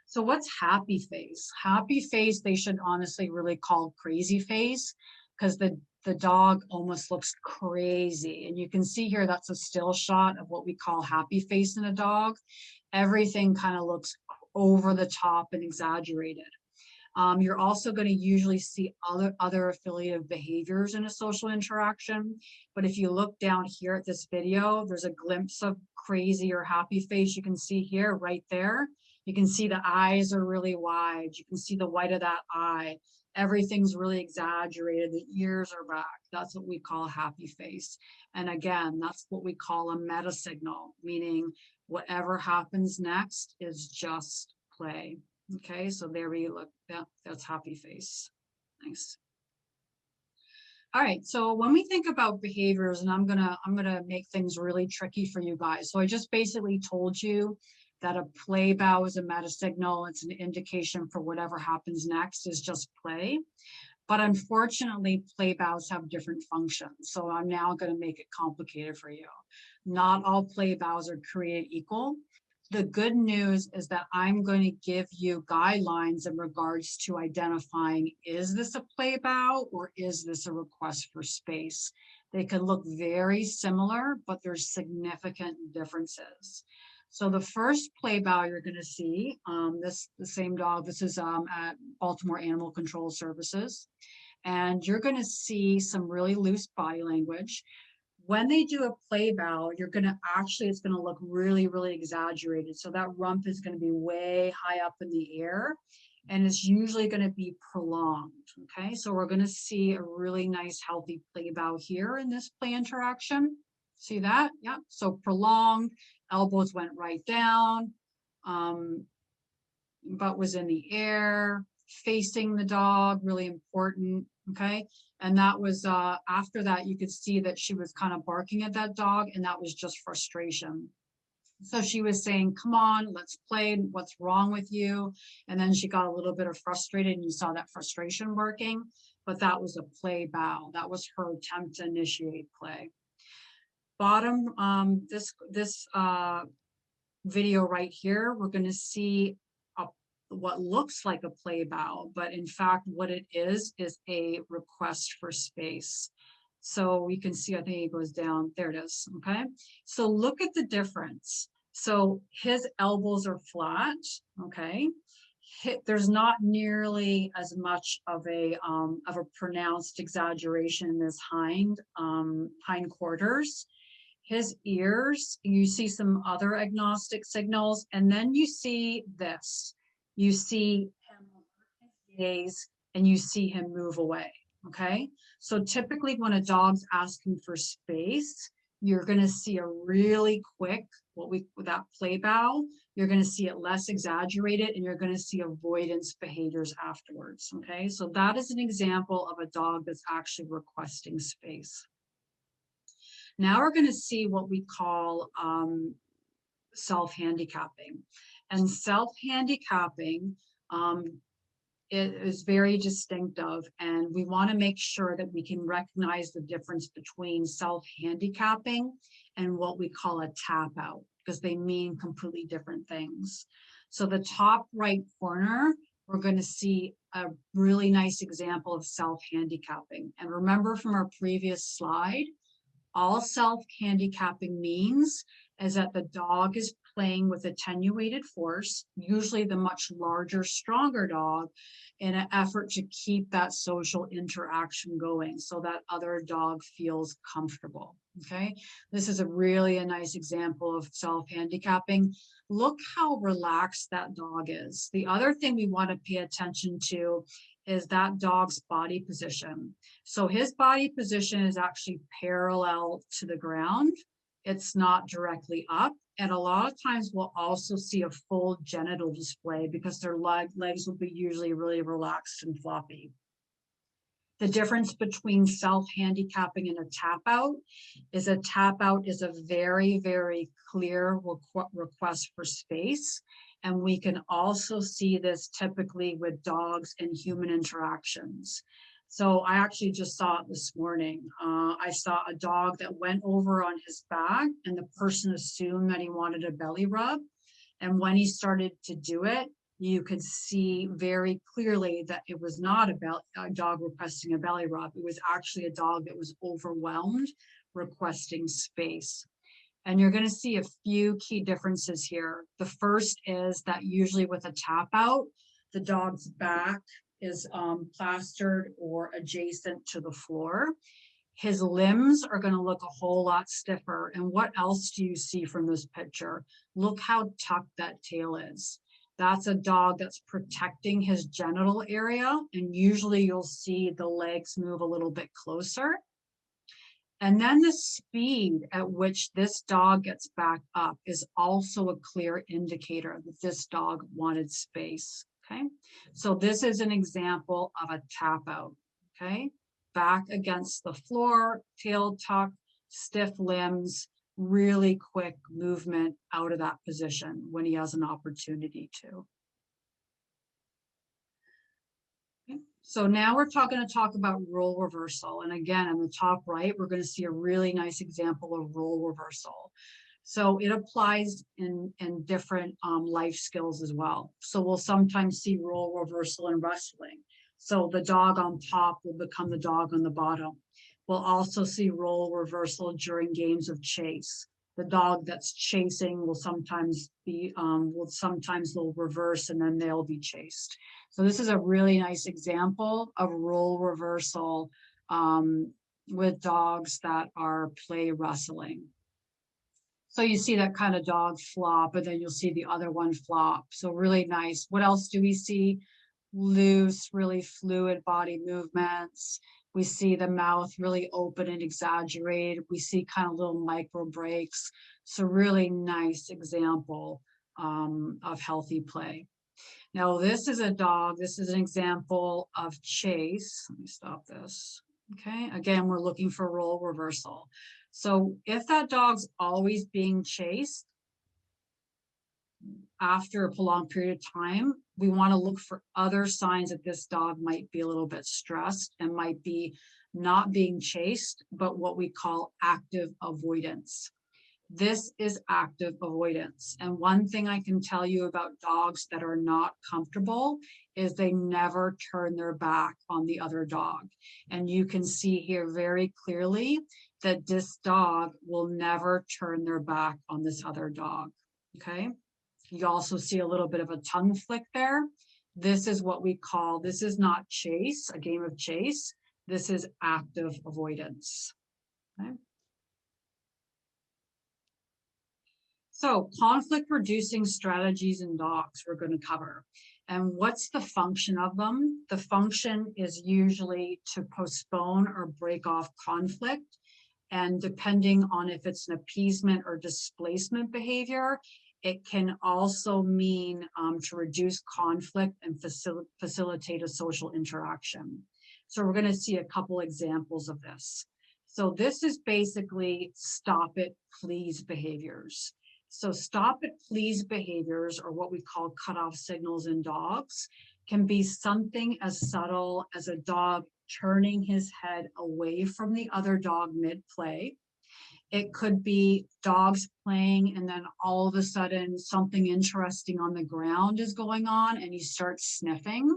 So what's happy face? Happy face, they should honestly really call crazy face, because the dog almost looks crazy. And you can see here, that's a still shot of what we call happy face in a dog. Everything kind of looks over the top and exaggerated. You're also going to usually see other affiliative behaviors in a social interaction. But if you look down here at this video, there's a glimpse of crazy or happy face. You can see here, right there. You can see the eyes are really wide. You can see the white of that eye. Everything's really exaggerated. The ears are back. That's what we call happy face. And again, that's what we call a meta signal, meaning whatever happens next is just play. Okay, so there we look. Yeah, that's happy face. Nice. All right, so when we think about behaviors, and I'm gonna make things really tricky for you guys. So I just basically told you that a play bow is a meta signal. It's an indication for whatever happens next is just play. But unfortunately, play bows have different functions. So I'm now going to make it complicated for you. Not all play bows are created equal. The good news is that I'm going to give you guidelines in regards to identifying, is this a play bow or is this a request for space? They can look very similar, but there's significant differences. So the first play bow you're going to see, the same dog, this is at Baltimore Animal Control Services, and you're going to see some really loose body language. When they do a play bow, you're going to actually, it's going to look really, really exaggerated. So that rump is going to be way high up in the air, and it's usually going to be prolonged. Okay, so we're going to see a really nice, healthy play bow here in this play interaction. See that? Yeah. So prolonged, elbows went right down, butt was in the air, facing the dog, really important. Okay. And that was after that, you could see that she was kind of barking at that dog, and that was just frustration. So she was saying, come on, let's play. What's wrong with you? And then she got a little bit of frustrated, and you saw that frustration working, but that was a play bow. That was her attempt to initiate play. Bottom, this video right here, we're going to see what looks like a play bow, but in fact, what it is a request for space. So we can see, I think it goes down, there it is, okay? So look at the difference. So his elbows are flat, okay? There's not nearly as much of a pronounced exaggeration in his hind quarters. His ears, you see some other agnostic signals, and then you see this. You see him gaze, and you see him move away, okay? So typically when a dog's asking for space, you're gonna see a really quick, with that play bow, you're gonna see it less exaggerated, and you're gonna see avoidance behaviors afterwards, okay? So that is an example of a dog that's actually requesting space. Now we're going to see what we call self-handicapping. And self-handicapping is very distinctive, and we want to make sure that we can recognize the difference between self-handicapping and what we call a tap out, because they mean completely different things. So the top right corner, we're going to see a really nice example of self-handicapping. And remember from our previous slide, all self-handicapping means is that the dog is playing with attenuated force, usually the much larger, stronger dog, in an effort to keep that social interaction going so that other dog feels comfortable, okay? This is a nice example of self-handicapping. Look how relaxed that dog is. The other thing we want to pay attention to is that dog's body position. So his body position is actually parallel to the ground. It's not directly up. And a lot of times we'll also see a full genital display because their legs will be usually really relaxed and floppy. The difference between self-handicapping and a tap out is a very, very clear request for space. And we can also see this typically with dogs and human interactions. So I actually just saw it this morning. I saw a dog that went over on his back, and the person assumed that he wanted a belly rub. And when he started to do it, you could see very clearly that it was not a dog requesting a belly rub. It was actually a dog that was overwhelmed, requesting space. And you're going to see a few key differences here. The first is that usually with a tap out, the dog's back is plastered or adjacent to the floor. His limbs are going to look a whole lot stiffer. And what else do you see from this picture? Look how tucked that tail is. That's a dog that's protecting his genital area, and usually you'll see the legs move a little bit closer. And then the speed at which this dog gets back up is also a clear indicator that this dog wanted space, okay? So this is an example of a tap out, okay? Back against the floor, tail tuck, stiff limbs, really quick movement out of that position when he has an opportunity to. Okay. So now we're going to talk about role reversal. And again, on the top right, we're going to see a really nice example of role reversal. So it applies in different life skills as well. So we'll sometimes see role reversal in wrestling. So the dog on top will become the dog on the bottom. We'll also see role reversal during games of chase. The dog that's chasing will sometimes they'll reverse and then they'll be chased. So this is a really nice example of role reversal with dogs that are play wrestling. So you see that kind of dog flop, and then you'll see the other one flop. So really nice. What else do we see? Loose, really fluid body movements. We see the mouth really open and exaggerated. We see kind of little micro breaks. So really nice example of healthy play. Now this is a dog. This is an example of chase. Let me stop this. Okay, again, we're looking for role reversal. So if that dog's always being chased after a prolonged period of time, we want to look for other signs that this dog might be a little bit stressed and might be not being chased, but what we call active avoidance. This is active avoidance. And one thing I can tell you about dogs that are not comfortable is they never turn their back on the other dog. And you can see here very clearly that this dog will never turn their back on this other dog, okay? You also see a little bit of a tongue flick there. This is what we call, this is not chase, a game of chase. This is active avoidance, okay? So conflict reducing strategies in dogs we're going to cover. And what's the function of them? The function is usually to postpone or break off conflict. And depending on if it's an appeasement or displacement behavior, it can also mean to reduce conflict and facilitate a social interaction. So we're going to see a couple examples of this. So this is basically stop it, please behaviors. So stop it, please behaviors, or what we call cutoff signals in dogs, can be something as subtle as a dog turning his head away from the other dog mid-play. It could be dogs playing and then all of a sudden something interesting on the ground is going on and you start sniffing.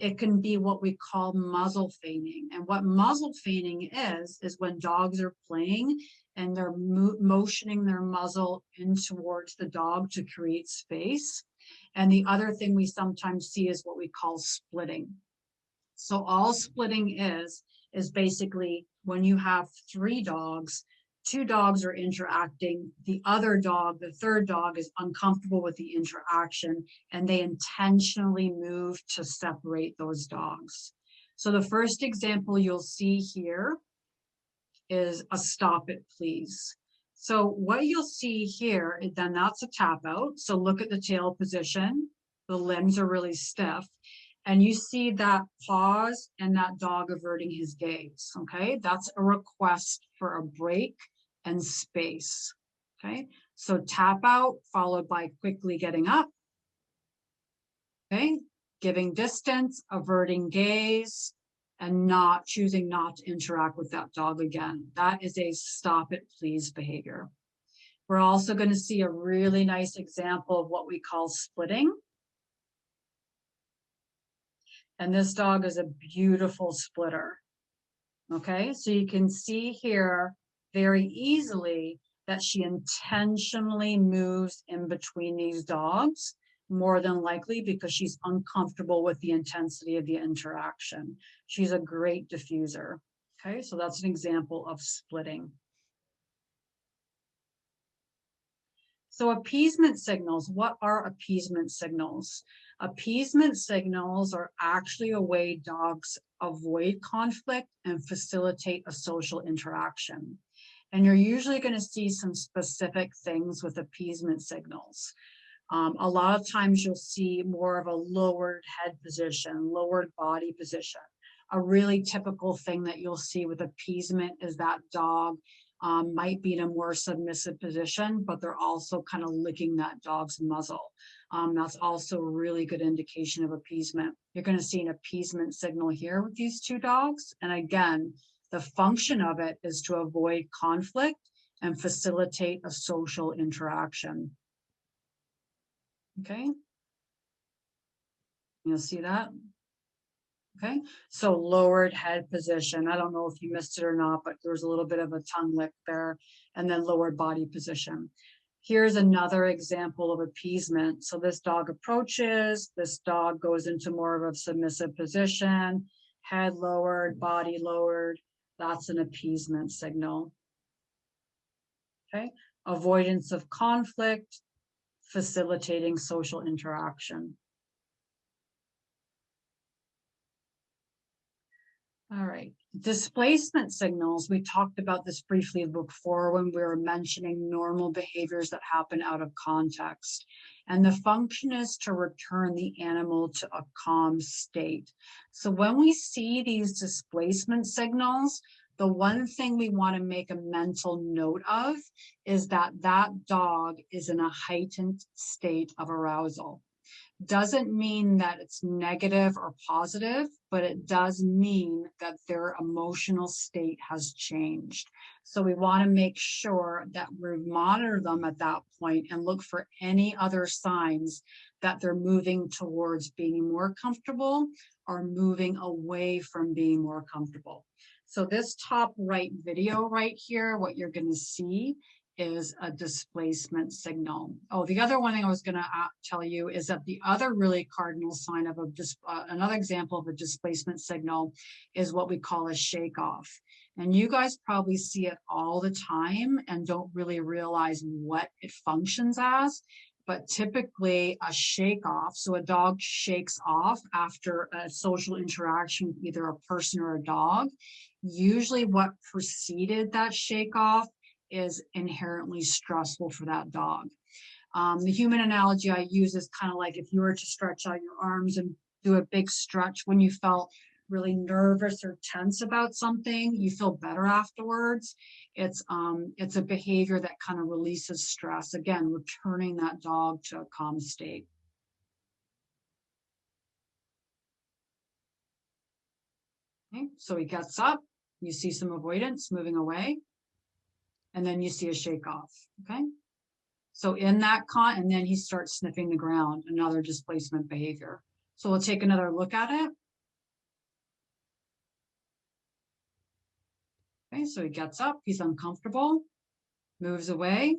It can be what we call muzzle feigning. And what muzzle feigning is when dogs are playing and they're motioning their muzzle in towards the dog to create space. And the other thing we sometimes see is what we call splitting. So all splitting is basically when you have three dogs, two dogs are interacting, the other dog, the third dog is uncomfortable with the interaction and they intentionally move to separate those dogs. So the first example you'll see here is a stop it, please. So what you'll see here is then that's a tap out. So look at the tail position. The limbs are really stiff. And you see that pause and that dog averting his gaze, okay? That's a request for a break and space, okay? So tap out followed by quickly getting up, okay? Giving distance, averting gaze, and choosing not to interact with that dog again. That is a stop it, please behavior. We're also going to see a really nice example of what we call splitting. And this dog is a beautiful splitter. Okay, so you can see here very easily that she intentionally moves in between these dogs, more than likely because she's uncomfortable with the intensity of the interaction. She's a great diffuser. Okay, so that's an example of splitting. So appeasement signals, what are appeasement signals? Appeasement signals are actually a way dogs avoid conflict and facilitate a social interaction. And you're usually going to see some specific things with appeasement signals. A lot of times you'll see more of a lowered head position, lowered body position. A really typical thing that you'll see with appeasement is that dog might be in a more submissive position, but they're also kind of licking that dog's muzzle. That's also a really good indication of appeasement. You're going to see an appeasement signal here with these two dogs. And again, the function of it is to avoid conflict and facilitate a social interaction. Okay. You'll see that. Okay, so lowered head position. I don't know if you missed it or not, but there's a little bit of a tongue lick there, and then lowered body position. Here's another example of appeasement. So this dog approaches, this dog goes into more of a submissive position, head lowered, body lowered. That's an appeasement signal. Okay, avoidance of conflict, facilitating social interaction. All right, displacement signals. We talked about this briefly before when we were mentioning normal behaviors that happen out of context. And the function is to return the animal to a calm state. So when we see these displacement signals, the one thing we want to make a mental note of is that that dog is in a heightened state of arousal. Doesn't mean that it's negative or positive, but it does mean that their emotional state has changed. So we want to make sure that we monitor them at that point and look for any other signs that they're moving towards being more comfortable or moving away from being more comfortable. So this top right video right here, what you're going to see is a displacement signal. Oh, the other one thing I was going to tell you is that the other really cardinal sign of another example of a displacement signal is what we call a shake off. And you guys probably see it all the time and don't really realize what it functions as. But typically a shake off, so a dog shakes off after a social interaction with either a person or a dog. Usually what preceded that shake off is inherently stressful for that dog. The human analogy I use is kind of like if you were to stretch out your arms and do a big stretch when you felt really nervous or tense about something, you feel better afterwards. It's a behavior that kind of releases stress. Again, returning that dog to a calm state. Okay, so he gets up, you see some avoidance moving away, and then you see a shake off, okay? So in that and then he starts sniffing the ground, another displacement behavior. So we'll take another look at it. Okay, so he gets up, he's uncomfortable, moves away,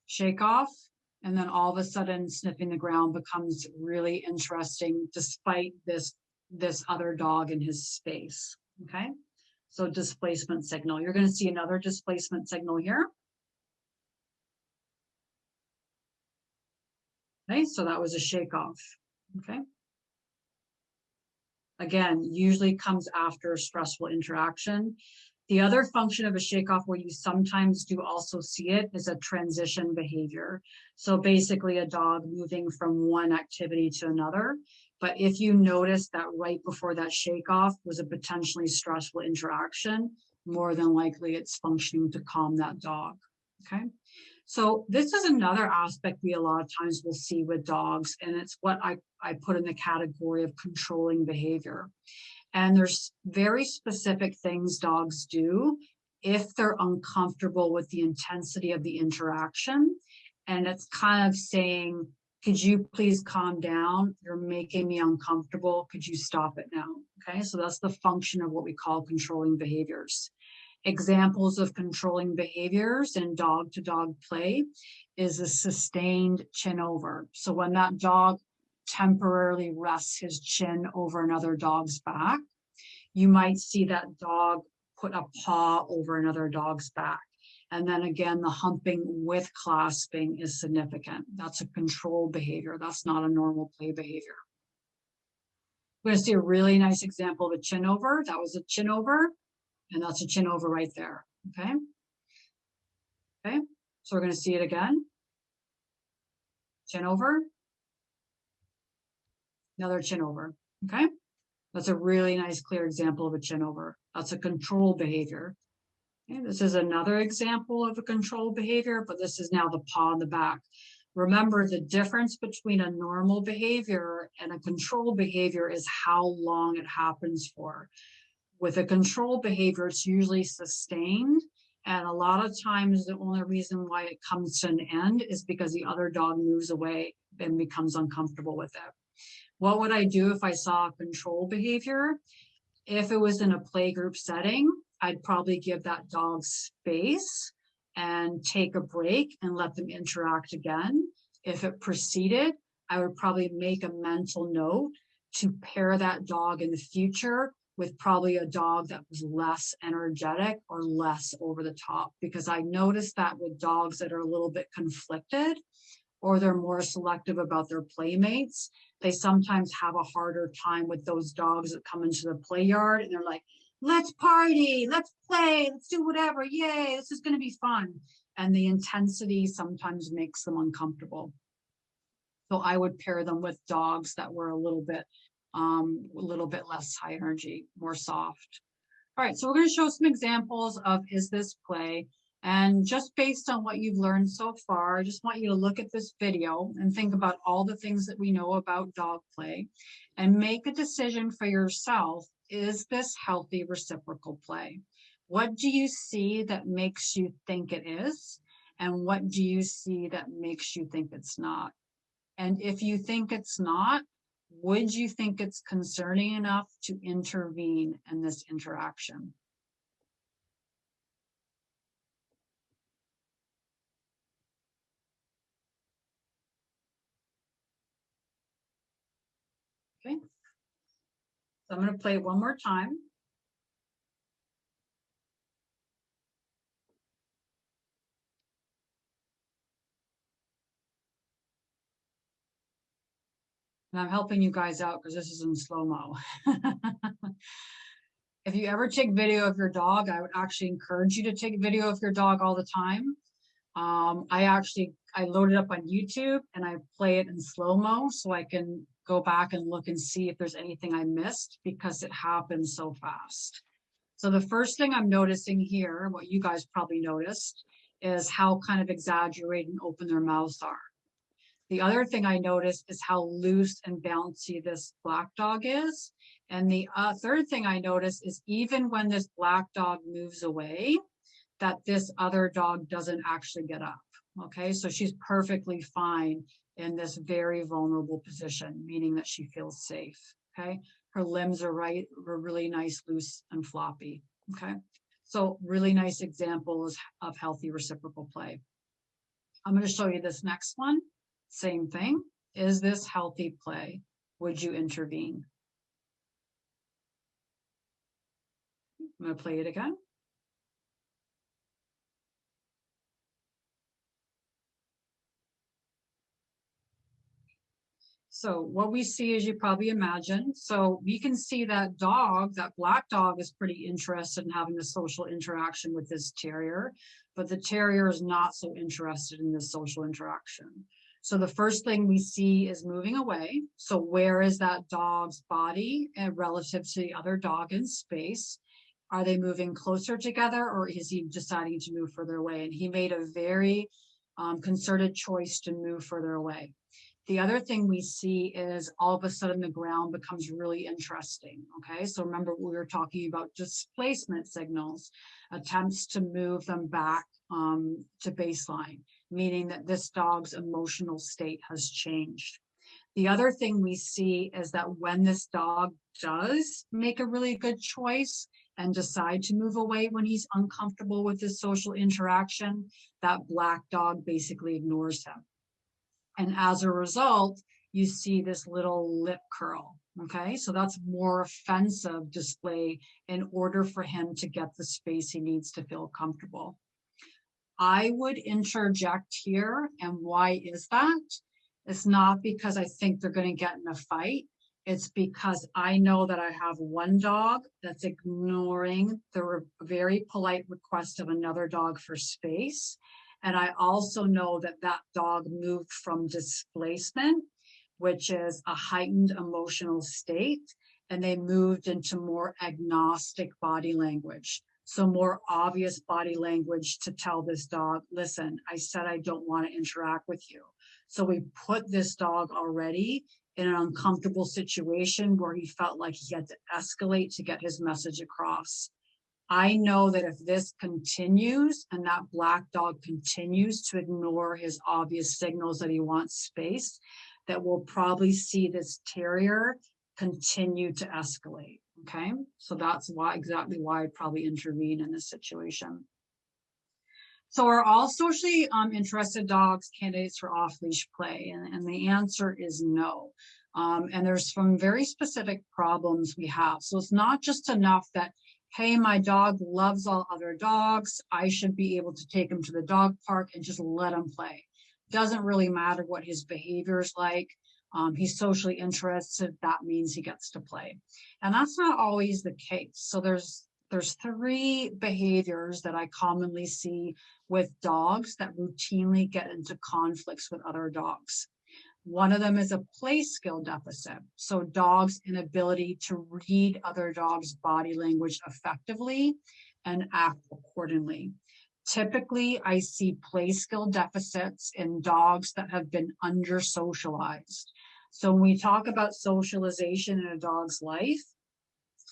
shake off, and then all of a sudden sniffing the ground becomes really interesting despite this other dog in his space, okay? So displacement signal. You're going to see another displacement signal here. Okay, so that was a shake off. Okay. Again, usually comes after a stressful interaction. The other function of a shake off where you sometimes do also see it is a transition behavior. So basically a dog moving from one activity to another. But if you notice that right before that shake off was a potentially stressful interaction, more than likely it's functioning to calm that dog. Okay. So this is another aspect we a lot of times will see with dogs, and it's what I put in the category of controlling behavior. And there's very specific things dogs do if they're uncomfortable with the intensity of the interaction. And it's kind of saying, could you please calm down? You're making me uncomfortable. Could you stop it now? Okay, so that's the function of what we call controlling behaviors. Examples of controlling behaviors in dog-to-dog play is a sustained chin over. So when that dog temporarily rests his chin over another dog's back, you might see that dog put a paw over another dog's back. And then again, the humping with clasping is significant. That's a control behavior. That's not a normal play behavior. We're going to see a really nice example of a chin over. That was a chin over. And that's a chin over right there, okay? Okay, so we're gonna see it again. Chin over. Another chin over, okay? That's a really nice, clear example of a chin over. That's a control behavior. Okay, this is another example of a control behavior, but this is now the paw on the back. Remember, the difference between a normal behavior and a control behavior is how long it happens for. With a control behavior, it's usually sustained. And a lot of times, the only reason why it comes to an end is because the other dog moves away and becomes uncomfortable with it. What would I do if I saw a control behavior? If it was in a playgroup setting, I'd probably give that dog space and take a break and let them interact again. If it proceeded, I would probably make a mental note to pair that dog in the future with probably a dog that was less energetic or less over the top, because I noticed that with dogs that are a little bit conflicted or they're more selective about their playmates, they sometimes have a harder time with those dogs that come into the play yard and they're like, let's party, let's play, let's do whatever, yay, this is going to be fun. And the intensity sometimes makes them uncomfortable. So I would pair them with dogs that were a little bit less high energy, more soft. All right, so we're going to show some examples of is this play. And just based on what you've learned so far, I just want you to look at this video and think about all the things that we know about dog play and make a decision for yourself. Is this healthy reciprocal play? What do you see that makes you think it is? And what do you see that makes you think it's not? And if you think it's not, would you think it's concerning enough to intervene in this interaction? Okay, so I'm going to play it one more time. And I'm helping you guys out because this is in slow-mo. If you ever take video of your dog, I would actually encourage you to take video of your dog all the time. I load it up on YouTube and I play it in slow-mo so I can go back and look and see if there's anything I missed because it happens so fast. So the first thing I'm noticing here, what you guys probably noticed, is how kind of exaggerated and open their mouths are. The other thing I noticed is how loose and bouncy this black dog is. And the third thing I noticed is even when this black dog moves away, that this other dog doesn't actually get up. Okay, so she's perfectly fine in this very vulnerable position, meaning that she feels safe. Okay, her limbs are really nice, loose and floppy. Okay, so really nice examples of healthy reciprocal play. I'm going to show you this next one. Same thing. Is this healthy play? Would you intervene? I'm going to play it again. So what we see, as you probably imagine, so we can see that dog, that black dog, is pretty interested in having a social interaction with this terrier, but the terrier is not so interested in this social interaction. So the first thing we see is moving away. So where is that dog's body relative to the other dog in space? Are they moving closer together or is he deciding to move further away? And he made a very concerted choice to move further away. The other thing we see is all of a sudden the ground becomes really interesting. Okay, so remember we were talking about displacement signals, attempts to move them back to baseline, meaning that this dog's emotional state has changed. The other thing we see is that when this dog does make a really good choice and decide to move away when he's uncomfortable with this social interaction, that black dog basically ignores him. And as a result, you see this little lip curl. Okay, so that's more offensive display in order for him to get the space he needs to feel comfortable. I would interject here. And why is that? It's not because I think they're going to get in a fight. It's because I know that I have one dog that's ignoring the very polite request of another dog for space. And I also know that that dog moved from displacement, which is a heightened emotional state, and they moved into more agnostic body language. So more obvious body language to tell this dog, listen, I said I don't want to interact with you. So we put this dog already in an uncomfortable situation where he felt like he had to escalate to get his message across. I know that if this continues and that black dog continues to ignore his obvious signals that he wants space, that we'll probably see this terrier continue to escalate. Okay, so that's exactly why I'd probably intervene in this situation. So are all socially interested dogs candidates for off-leash play? And the answer is no. And there's some very specific problems we have. So it's not just enough that, hey, my dog loves all other dogs, I should be able to take him to the dog park and just let him play. Doesn't really matter what his behavior is like. He's socially interested, that means he gets to play. And that's not always the case. So there's 3 behaviors that I commonly see with dogs that routinely get into conflicts with other dogs. One of them is a play skill deficit. So dogs' inability to read other dogs' body language effectively and act accordingly. Typically, I see play skill deficits in dogs that have been under socialized. So when we talk about socialization in a dog's life,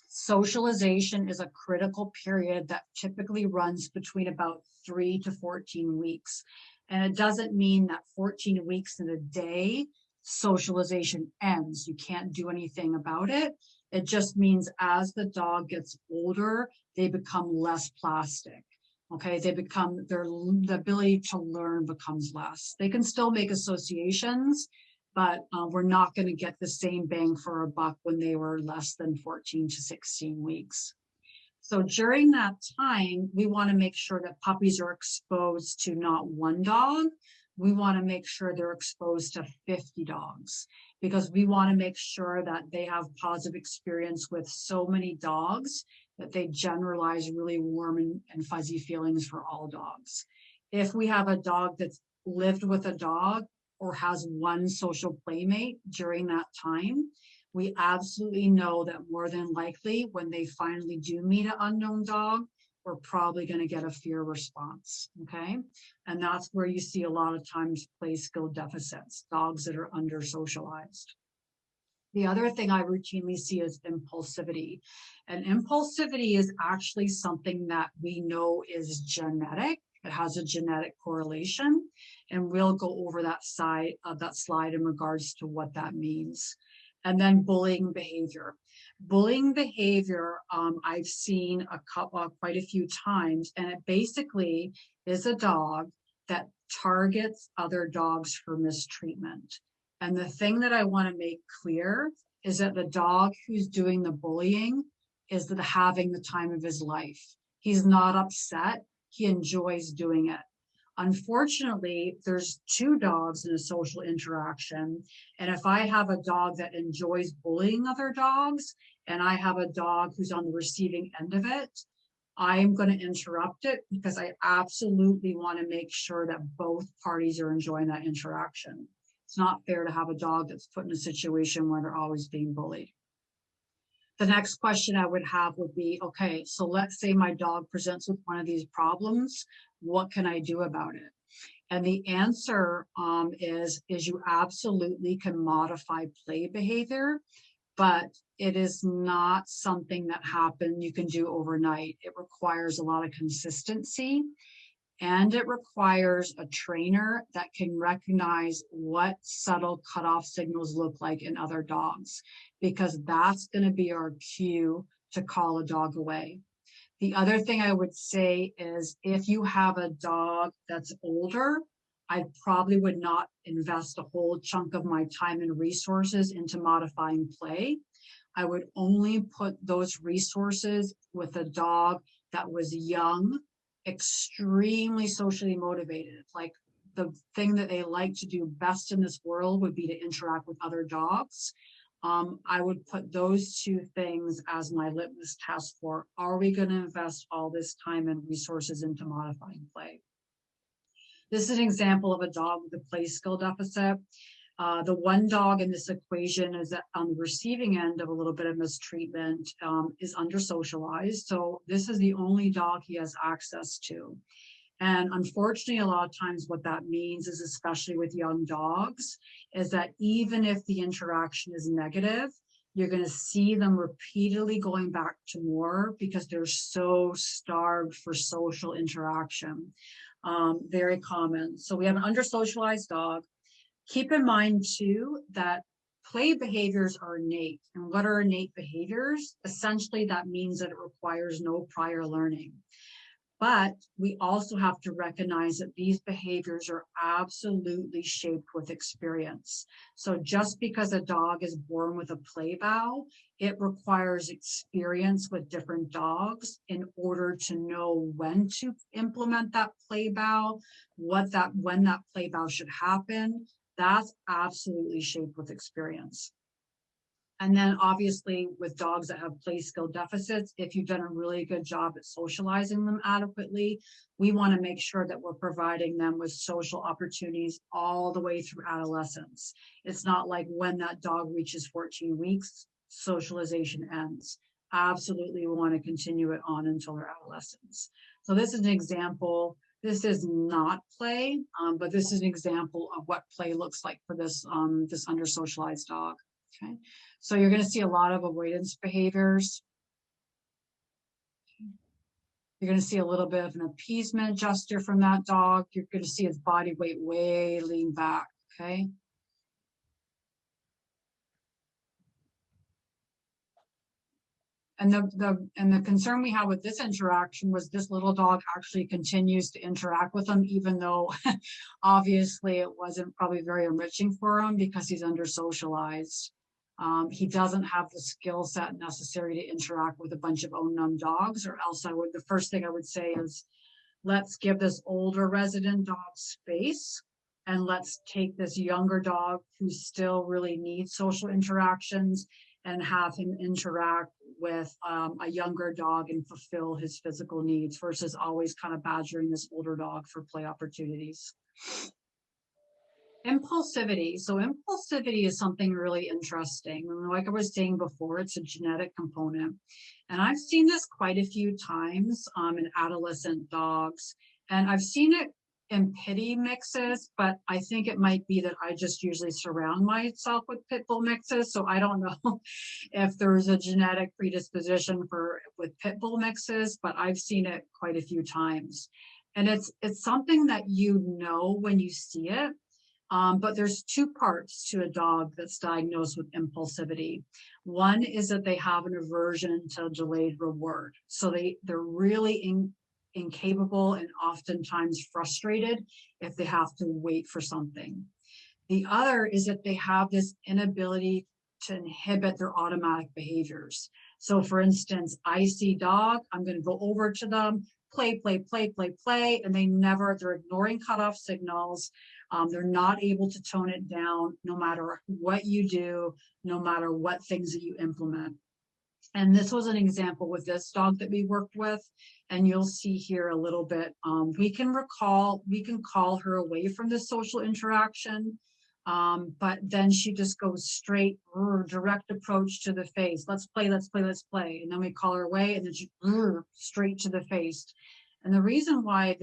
socialization is a critical period that typically runs between about 3 to 14 weeks. And it doesn't mean that 14 weeks in a day, socialization ends. You can't do anything about it. It just means as the dog gets older, they become less plastic. Okay, the ability to learn becomes less. They can still make associations, but we're not going to get the same bang for a buck when they were less than 14 to 16 weeks. So during that time, we want to make sure that puppies are exposed to not one dog. We want to make sure they're exposed to 50 dogs because we want to make sure that they have positive experience with so many dogs that they generalize really warm and fuzzy feelings for all dogs. If we have a dog that's lived with a dog or has one social playmate during that time, we absolutely know that more than likely when they finally do meet an unknown dog, we're probably going to get a fear response, okay? And that's where you see a lot of times play skill deficits, dogs that are under socialized. The other thing I routinely see is impulsivity. And impulsivity is actually something that we know is genetic. It has a genetic correlation, and we'll go over that slide in regards to what that means. And then bullying behavior. Bullying behavior, I've seen quite a few times, and it basically is a dog that targets other dogs for mistreatment. And the thing that I want to make clear is that the dog who's doing the bullying is having the time of his life. He's not upset. He enjoys doing it. Unfortunately, there's 2 dogs in a social interaction. And if I have a dog that enjoys bullying other dogs, and I have a dog who's on the receiving end of it, I'm going to interrupt it because I absolutely want to make sure that both parties are enjoying that interaction. It's not fair to have a dog that's put in a situation where they're always being bullied. The next question I would have would be, okay, so let's say my dog presents with one of these problems. What can I do about it? And the answer is you absolutely can modify play behavior, but it is not something that you can do overnight. It requires a lot of consistency. And it requires a trainer that can recognize what subtle cutoff signals look like in other dogs, because that's going to be our cue to call a dog away. The other thing I would say is if you have a dog that's older, I probably would not invest a whole chunk of my time and resources into modifying play. I would only put those resources with a dog that was young, extremely socially motivated. Like the thing that they like to do best in this world would be to interact with other dogs. I would put those 2 things as my litmus test for, are we going to invest all this time and resources into modifying play? This is an example of a dog with a play skill deficit. The one dog in this equation is on the receiving end of a little bit of mistreatment, is under socialized. So this is the only dog he has access to. And unfortunately, a lot of times what that means is, especially with young dogs, is that even if the interaction is negative, you're going to see them repeatedly going back to more because they're so starved for social interaction. Very common. So we have an under-socialized dog. Keep in mind too that play behaviors are innate. And what are innate behaviors? Essentially, that means that it requires no prior learning. But we also have to recognize that these behaviors are absolutely shaped with experience. So just because a dog is born with a play bow, it requires experience with different dogs in order to know when to implement that play bow, when that play bow should happen. That's absolutely shaped with experience. And then obviously with dogs that have play skill deficits, if you've done a really good job at socializing them adequately, we want to make sure that we're providing them with social opportunities all the way through adolescence. It's not like when that dog reaches 14 weeks, socialization ends. Absolutely, we want to continue it on until their adolescence. So this is an example. This is not play, but this is an example of what play looks like for this, this under-socialized dog. Okay, so you're going to see a lot of avoidance behaviors. You're going to see a little bit of an appeasement gesture from that dog. You're going to see his body weight way lean back. Okay. And the concern we have with this interaction was this little dog actually continues to interact with him, even though obviously it wasn't probably very enriching for him because he's under socialized. He doesn't have the skill set necessary to interact with a bunch of unknown dogs, or else the first thing I would say is, let's give this older resident dog space, and let's take this younger dog who still really needs social interactions and have him interact with a younger dog and fulfill his physical needs versus always kind of badgering this older dog for play opportunities. Impulsivity. So impulsivity is something really interesting. Like I was saying before, it's a genetic component. And I've seen this quite a few times in adolescent dogs. And I've seen it in pity mixes, but I think it might be that I just usually surround myself with pit bull mixes. So I don't know if there's a genetic predisposition with pit bull mixes, but I've seen it quite a few times. And it's something that you know when you see it. But there's two parts to a dog that's diagnosed with impulsivity. One is that they have an aversion to delayed reward. So they're really incapable and oftentimes frustrated if they have to wait for something. The other is that they have this inability to inhibit their automatic behaviors. So for instance, I see dog, I'm going to go over to them, play, and they're ignoring cutoff signals. They're not able to tone it down no matter what you do, no matter what things that you implement. And this was an example with this dog that we worked with. And you'll see here a little bit, we can call her away from the social interaction. But then she just goes straight, direct approach to the face. Let's play. And then we call her away and then she straight to the face. And the reason why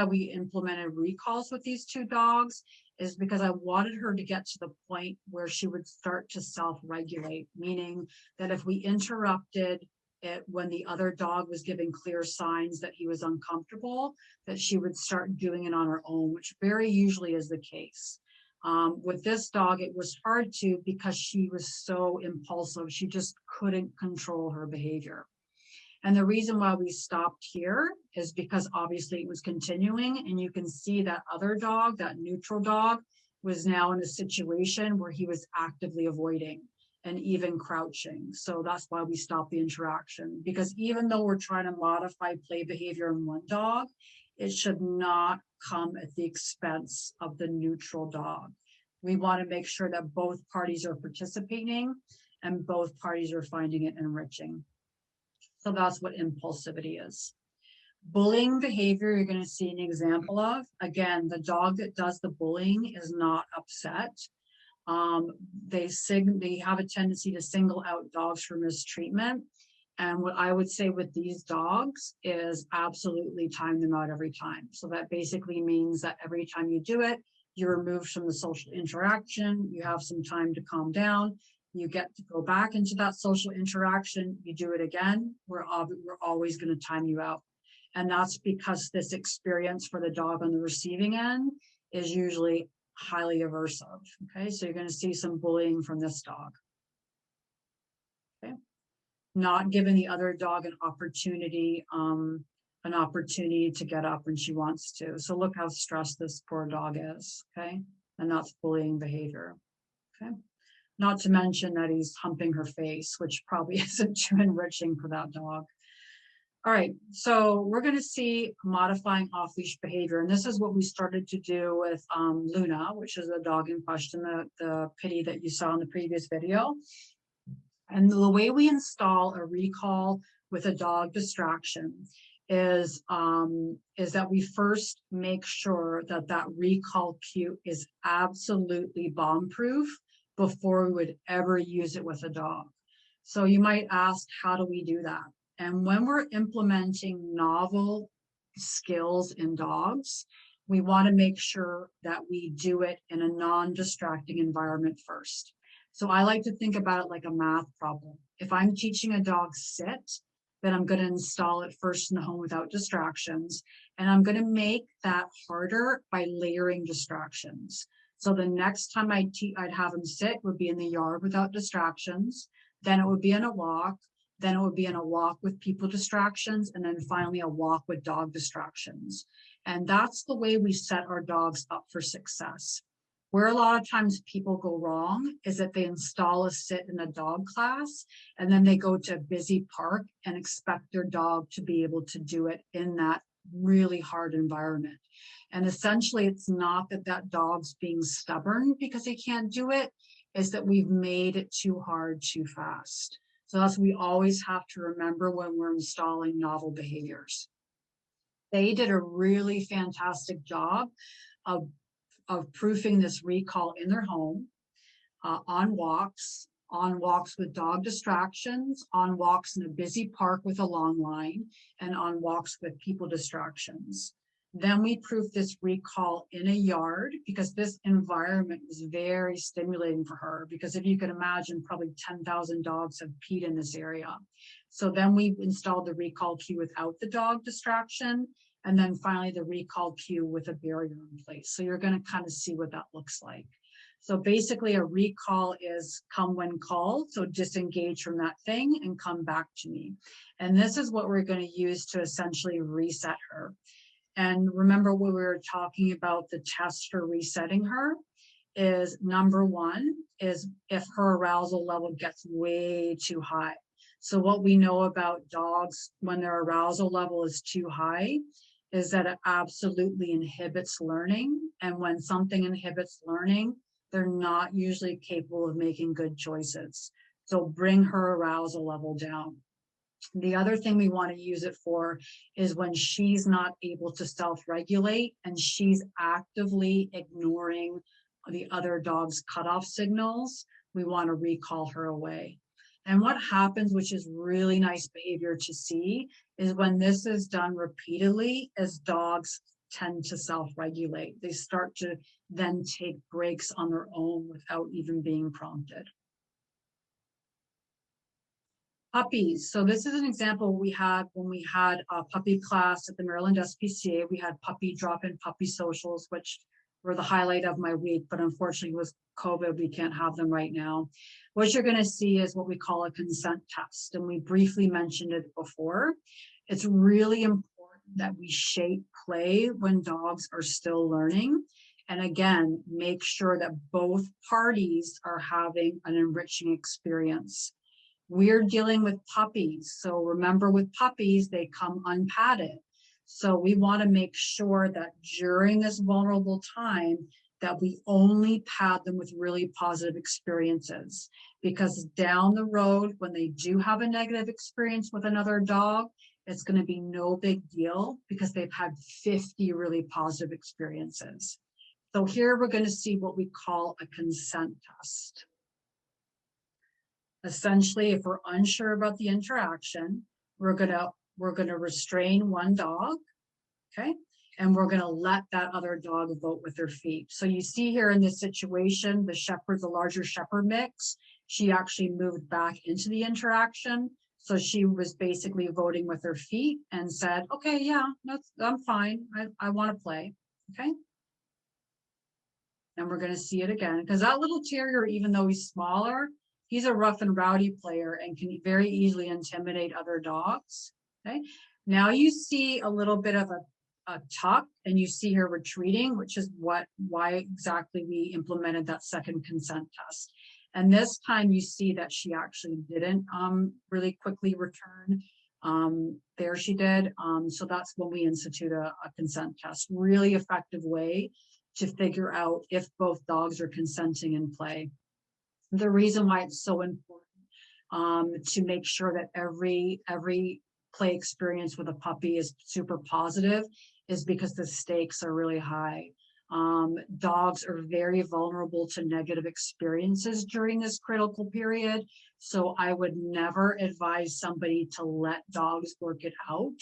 we implemented recalls with these two dogs is because I wanted her to get to the point where she would start to self-regulate, meaning that if we interrupted it when the other dog was giving clear signs that he was uncomfortable, that she would start doing it on her own, which very usually is the case. With this dog, it was hard to because she was so impulsive. She just couldn't control her behavior. And the reason why we stopped here is because obviously it was continuing, and you can see that other dog, that neutral dog, was now in a situation where he was actively avoiding and even crouching. So that's why we stopped the interaction, because even though we're trying to modify play behavior in one dog, it should not come at the expense of the neutral dog. We want to make sure that both parties are participating and both parties are finding it enriching. So that's what impulsivity is. Bullying behavior, you're going to see an example of. Again, the dog that does the bullying is not upset. They have a tendency to single out dogs for mistreatment. And what I would say with these dogs is absolutely time them out every time. So that basically means that every time you do it, you're removed from the social interaction. You have some time to calm down. You get to go back into that social interaction. You do it again. We're always going to time you out. And that's because this experience for the dog on the receiving end is usually highly aversive. Okay, so you're going to see some bullying from this dog. Okay, not giving the other dog an opportunity to get up when she wants to. So look how stressed this poor dog is. Okay, and that's bullying behavior. Okay, not to mention that he's humping her face, which probably isn't too enriching for that dog. All right, so we're going to see modifying off-leash behavior, and this is what we started to do with Luna, which is the dog in question, the pitty that you saw in the previous video. And the way we install a recall with a dog distraction is that we first make sure that that recall cue is absolutely bomb-proof before we would ever use it with a dog. So you might ask, how do we do that? And when we're implementing novel skills in dogs, we want to make sure that we do it in a non-distracting environment first. So I like to think about it like a math problem. If I'm teaching a dog sit, then I'm going to install it first in the home without distractions. And I'm going to make that harder by layering distractions. So the next time I'd have him sit would be in the yard without distractions. Then it would be in a walk. Then it would be in a walk with people distractions, and then finally a walk with dog distractions. And that's the way we set our dogs up for success. Where a lot of times people go wrong is that they install a sit in a dog class, and then they go to a busy park and expect their dog to be able to do it in that really hard environment. And essentially, it's not that that dog's being stubborn because he can't do it, it's that we've made it too hard too fast. So that's what we always have to remember when we're installing novel behaviors. They did a really fantastic job of proofing this recall in their home, on walks with dog distractions, on walks in a busy park with a long line, and on walks with people distractions. Then we proofed this recall in a yard because this environment was very stimulating for her, because if you can imagine, probably 10,000 dogs have peed in this area. So then we installed the recall cue without the dog distraction, and then finally the recall cue with a barrier in place. So you're going to kind of see what that looks like. So basically a recall is come when called, so disengage from that thing and come back to me. And this is what we're going to use to essentially reset her. And remember what we were talking about, the test for resetting her is number one is if her arousal level gets way too high. So what we know about dogs when their arousal level is too high is that it absolutely inhibits learning. And when something inhibits learning, they're not usually capable of making good choices. So bring her arousal level down. The other thing we want to use it for is when she's not able to self-regulate and she's actively ignoring the other dog's cutoff signals, we want to recall her away. And what happens, which is really nice behavior to see, is when this is done repeatedly, as dogs tend to self-regulate, they start to then take breaks on their own without even being prompted. Puppies. So this is an example we had when we had a puppy class at the Maryland SPCA. We had puppy drop-in puppy socials, which were the highlight of my week, but unfortunately with COVID, we can't have them right now. What you're going to see is what we call a consent test. And we briefly mentioned it before. It's really important that we shape play when dogs are still learning. And again, make sure that both parties are having an enriching experience. We're dealing with puppies. So remember with puppies, they come unpadded. So we want to make sure that during this vulnerable time that we only pad them with really positive experiences, because down the road, when they do have a negative experience with another dog, it's going to be no big deal because they've had 50 really positive experiences. So here we're going to see what we call a consent test. Essentially, if we're unsure about the interaction, we're going to restrain one dog, okay? And we're going to let that other dog vote with their feet. So you see here in this situation, the larger shepherd mix, she actually moved back into the interaction. So she was basically voting with her feet and said, okay, yeah, I'm fine. I want to play, okay? And we're going to see it again because that little terrier, even though he's smaller, he's a rough and rowdy player and can very easily intimidate other dogs, okay? Now you see a little bit of a tuck and you see her retreating, which is why exactly we implemented that second consent test. And this time you see that she actually didn't really quickly return. There she did. So that's when we institute a consent test. Really effective way to figure out if both dogs are consenting in play. The reason why it's so important to make sure that every play experience with a puppy is super positive is because the stakes are really high. Dogs are very vulnerable to negative experiences during this critical period. So I would never advise somebody to let dogs work it out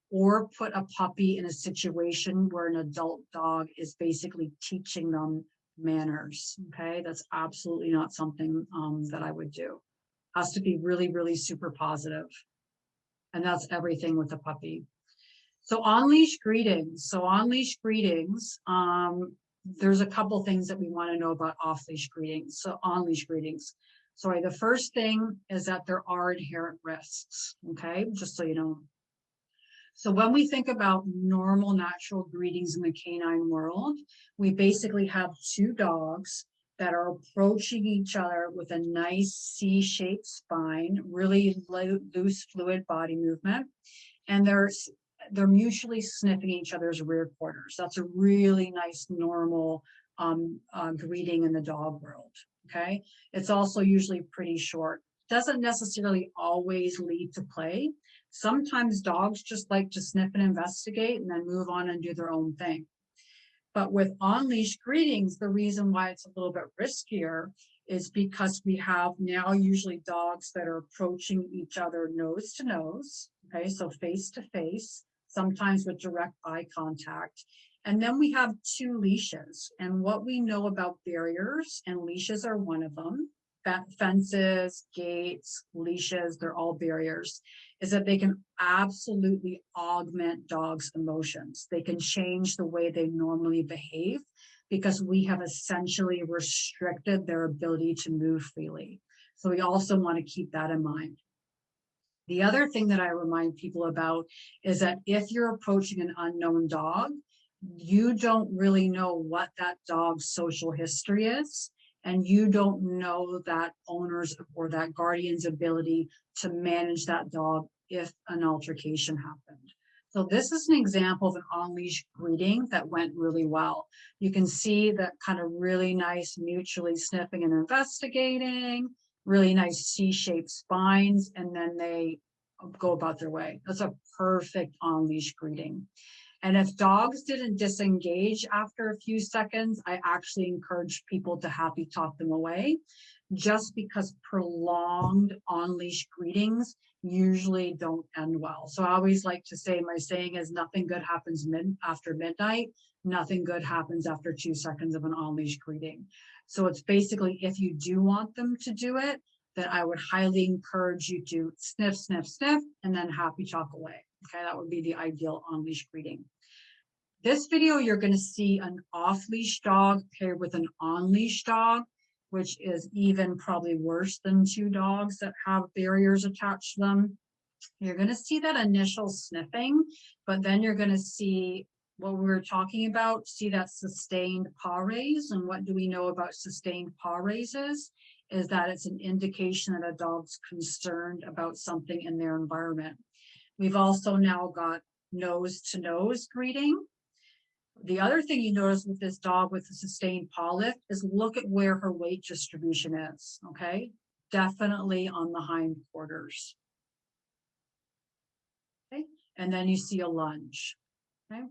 or put a puppy in a situation where an adult dog is basically teaching them manners, okay? That's absolutely not something that I would do. Has to be really, really super positive. And that's everything with a puppy. So on-leash greetings. There's a couple things that we want to know about off-leash greetings. So on-leash greetings. Sorry, the first thing is that there are inherent risks, okay? Just so you know. So when we think about normal natural greetings in the canine world, we basically have two dogs that are approaching each other with a nice C-shaped spine, really loose fluid body movement, and they're mutually sniffing each other's rear quarters. That's a really nice normal greeting in the dog world, okay? It's also usually pretty short. Doesn't necessarily always lead to play. Sometimes dogs just like to sniff and investigate and then move on and do their own thing. But with on-leash greetings, the reason why it's a little bit riskier is because we have now usually dogs that are approaching each other nose to nose, okay, so face to face, sometimes with direct eye contact. And then we have two leashes. And what we know about barriers, and leashes are one of them, fences, gates, leashes, they're all barriers, is that they can absolutely augment dogs' emotions. They can change the way they normally behave because we have essentially restricted their ability to move freely. So we also want to keep that in mind. The other thing that I remind people about is that if you're approaching an unknown dog, you don't really know what that dog's social history is. And you don't know that owner's or that guardian's ability to manage that dog if an altercation happened. So this is an example of an on-leash greeting that went really well. You can see that kind of really nice mutually sniffing and investigating, really nice C-shaped spines, and then they go about their way. That's a perfect on-leash greeting. And if dogs didn't disengage after a few seconds, I actually encourage people to happy talk them away, just because prolonged on-leash greetings usually don't end well. So I always like to say, my saying is nothing good happens after midnight, nothing good happens after 2 seconds of an on-leash greeting. So it's basically, if you do want them to do it, then I would highly encourage you to sniff, sniff, sniff, and then happy talk away. Okay, that would be the ideal on-leash greeting. This video, you're going to see an off-leash dog paired with an on-leash dog, which is even probably worse than two dogs that have barriers attached to them. You're going to see that initial sniffing, but then you're going to see what we were talking about, see that sustained paw raise. And what do we know about sustained paw raises? Is that it's an indication that a dog's concerned about something in their environment. We've also now got nose-to-nose greeting. The other thing you notice with this dog with the sustained paw lift is look at where her weight distribution is, okay? Definitely on the hind quarters. Okay, and then you see a lunge. Okay.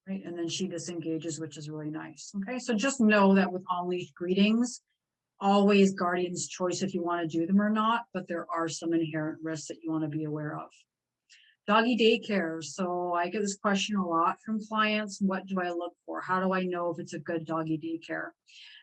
Right, and then she disengages, which is really nice. Okay, so just know that with on-leash greetings, always guardian's choice if you want to do them or not, but there are some inherent risks that you want to be aware of. Doggy daycare. So I get this question a lot from clients. What do I look for? How do I know if it's a good doggy daycare?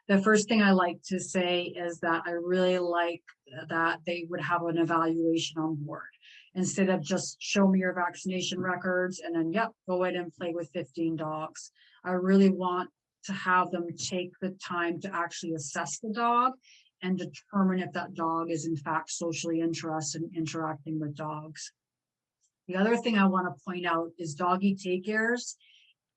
The first thing I like to say is that I really like that they would have an evaluation on board instead of just show me your vaccination records and then, yep, go in and play with 15 dogs. I really want to have them take the time to actually assess the dog and determine if that dog is in fact socially interested in interacting with dogs. The other thing I want to point out is doggy daycares.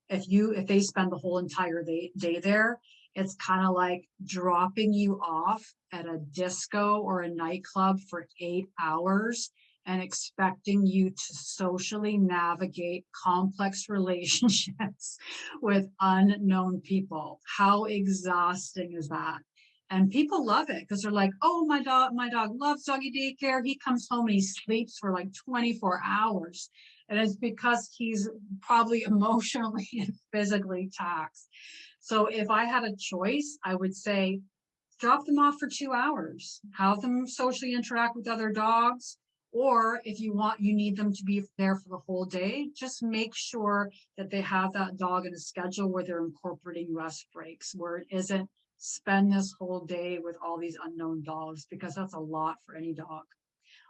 If they spend the whole entire day there, it's kind of like dropping you off at a disco or a nightclub for 8 hours and expecting you to socially navigate complex relationships with unknown people. How exhausting is that? And people love it because they're like, oh, my dog loves doggy daycare. He comes home and he sleeps for like 24 hours. And it's because he's probably emotionally and physically taxed. So if I had a choice, I would say, drop them off for 2 hours, have them socially interact with other dogs. Or if you need them to be there for the whole day, just make sure that they have that dog in a schedule where they're incorporating rest breaks, where it isn't spend this whole day with all these unknown dogs, because that's a lot for any dog.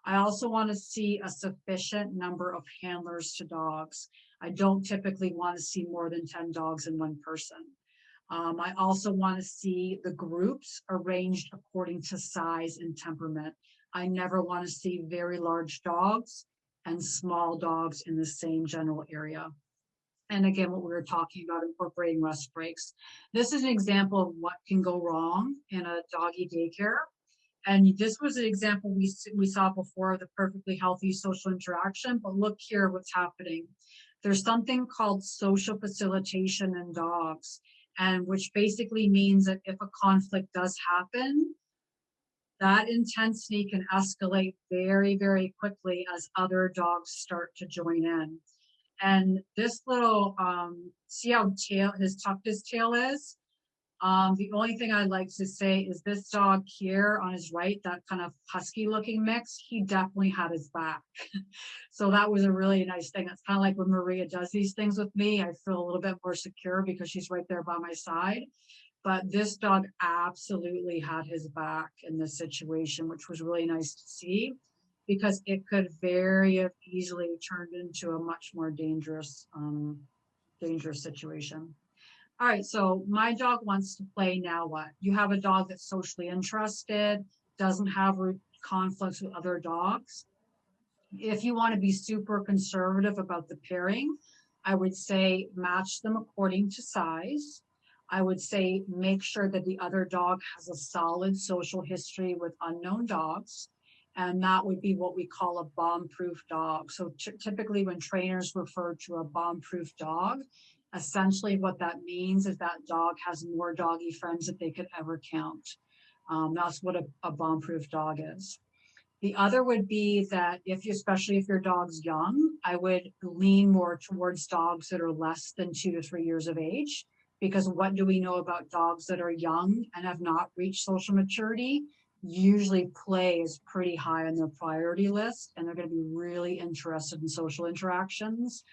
I also want to see a sufficient number of handlers to dogs. I don't typically want to see more than 10 dogs in one person. I also want to see the groups arranged according to size and temperament. I never want to see very large dogs and small dogs in the same general area. And again, what we were talking about, incorporating rest breaks. This is an example of what can go wrong in a doggy daycare. And this was an example we saw before of the perfectly healthy social interaction, but look here what's happening. There's something called social facilitation in dogs, and which basically means that if a conflict does happen, that intensity can escalate very, very quickly as other dogs start to join in. And this little, see how tucked his tail is? The only thing I'd like to say is this dog here on his right, that kind of husky looking mix, he definitely had his back. So that was a really nice thing. It's kind of like when Maria does these things with me, I feel a little bit more secure because she's right there by my side. But this dog absolutely had his back in this situation, which was really nice to see, because it could very easily turn into a much more dangerous situation. All right, so my dog wants to play, now what? You have a dog that's socially interested, doesn't have conflicts with other dogs. If you want to be super conservative about the pairing, I would say match them according to size. I would say make sure that the other dog has a solid social history with unknown dogs. And that would be what we call a bomb-proof dog. So typically when trainers refer to a bomb-proof dog, essentially what that means is that dog has more doggy friends that they could ever count. That's what a bomb-proof dog is. The other would be that especially if your dog's young, I would lean more towards dogs that are less than 2 to 3 years of age, because what do we know about dogs that are young and have not reached social maturity? Usually play is pretty high on their priority list, and they're going to be really interested in social interactions.